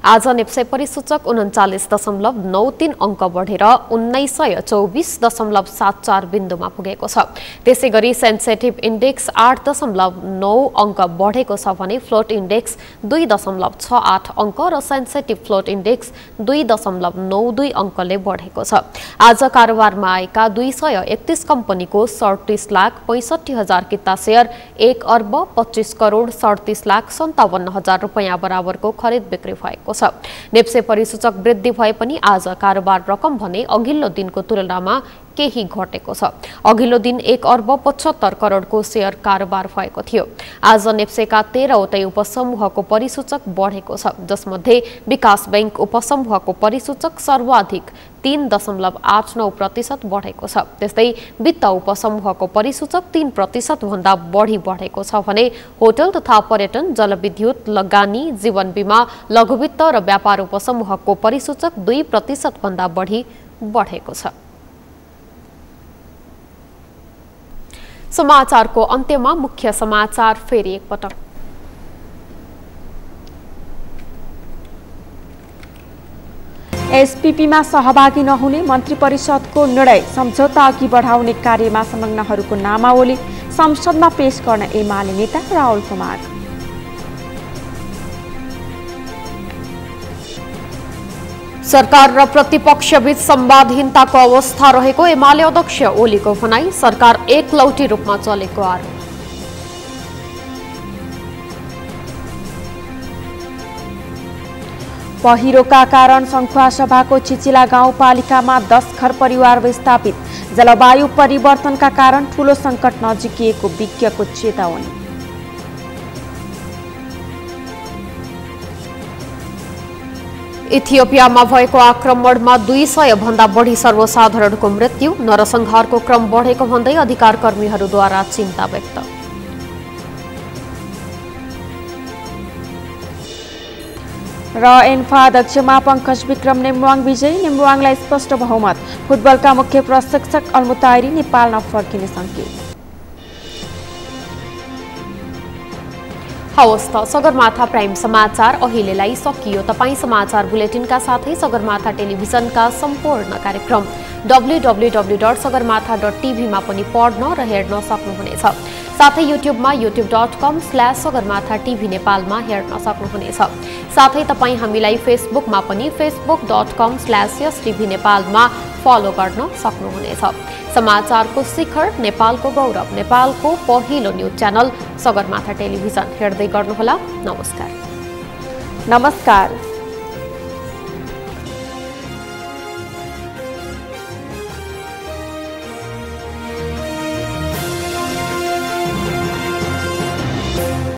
आज नेप्से परिसूचक 39.93 अङ्क बढेर 1924.74 बिन्दुमा पुगेको छ। त्यसैगरी सेन्सेटिभ इन्डेक्स 8.9 अङ्क बढेको छ भने फ्लोट इन्डेक्स 2.68 अङ्क र सेन्सेटिभ फ्लोट इन्डेक्स 2.92 अङ्कले बढेको छ। आज कारोबारमा आएका 231 कम्पनीको 37,65,000 किता शेयर 1,25,25,37,57,000 रुपैयाँ बराबरको खरिद बिक्री भएको छ। नेप्से परिसूचक वृद्धि भए पनि आज कारोबार रकम भने अघिल्लो दिनको तुलनामा केही घटेको छ। अघिल्लो दिन 1,75 करोडको शेयर कारोबार भएको थियो। आज नेप्सेका 13वटै उपसमूहको परिसूचक बढेको छ, जसमध्ये विकास बैंक उपसमूहको परिसूचक सर्वाधिक 3.89% बढेको छ। त्यस्तै वित्त उपसमूहको परिसूचक 3% भन्दा बढी बढेको छ भने होटल तथा पर्यटन, जलविद्युत, लगानी, जीवन बीमा, लघुवित्त र व्यापार उपसमूहको परिसूचक 2% भन्दा बढी बढेको छ। समाचारको अन्त्यमा मुख्य समाचार फेरि एकपटक। एसपीपीमा सहभागी नहुने मन्त्री परिषदको निर्णय, सम्झौता अघि बढाउने कार्यमा संलग्नहरूको नामावली संसदमा पेश गर्न एमाले नेता राहुलको माग। सरकार र प्रतिपक्षबीच संवादहीनताको अवस्था रहेको एमाले अध्यक्ष ओलीको भनाई। सरकार एकलौटी रूपमा चलेको आरोप। पहिरोका कारण सङ्खुवासभाको चिचिला गाउँपालिकामा 10 घर परिवार विस्थापित। जलवायु परिवर्तनका कारण ठूलो सङ्कट नजिकिएको विज्ञको चेतावनी। इथियोपियामा भएको आक्रमणमा 200 भन्दा बढी सर्वसाधारणको मृत्यु। नरसंहारको क्रम बढेको भन्दै अधिकार कर्मीहरूद्वारा चिन्ता व्यक्त। र एन्फा अध्यक्षमा पङ्कज विक्रम नेम्बुवाङ विजयी, नेम्बुवाङलाई स्पष्ट बहुमत। फुटबलका मुख्य प्रशिक्षक अल्मुताइरी नेपाल नफर्किने संकेत। हवस् त सगरमाथा प्राइम समाचार अहिलेलाई सकियो। तपाईँ समाचार बुलेटिनका साथै सगरमाथा टेलिभिजनका सम्पूर्ण कार्यक्रम www.sagarmatha.tv मा पनि पढ्न र हेर्न सक्नुहुनेछ। साथै युट्युबमा youtube.com/sagarmatha TV नेपालमा हेर्न सक्नुहुनेछ। साथै तपाईँ हामीलाई फेसबुकमा पनि facebook.com/yastv नेपालमा फलो गर्न सक्नुहुनेछ। समाचारको शिखर, नेपालको गौरव, नेपालको पहिलो न्युज च्यानल सगरमाथा टेलिभिजन हेर्दै गर्नुहोला। नमस्कार।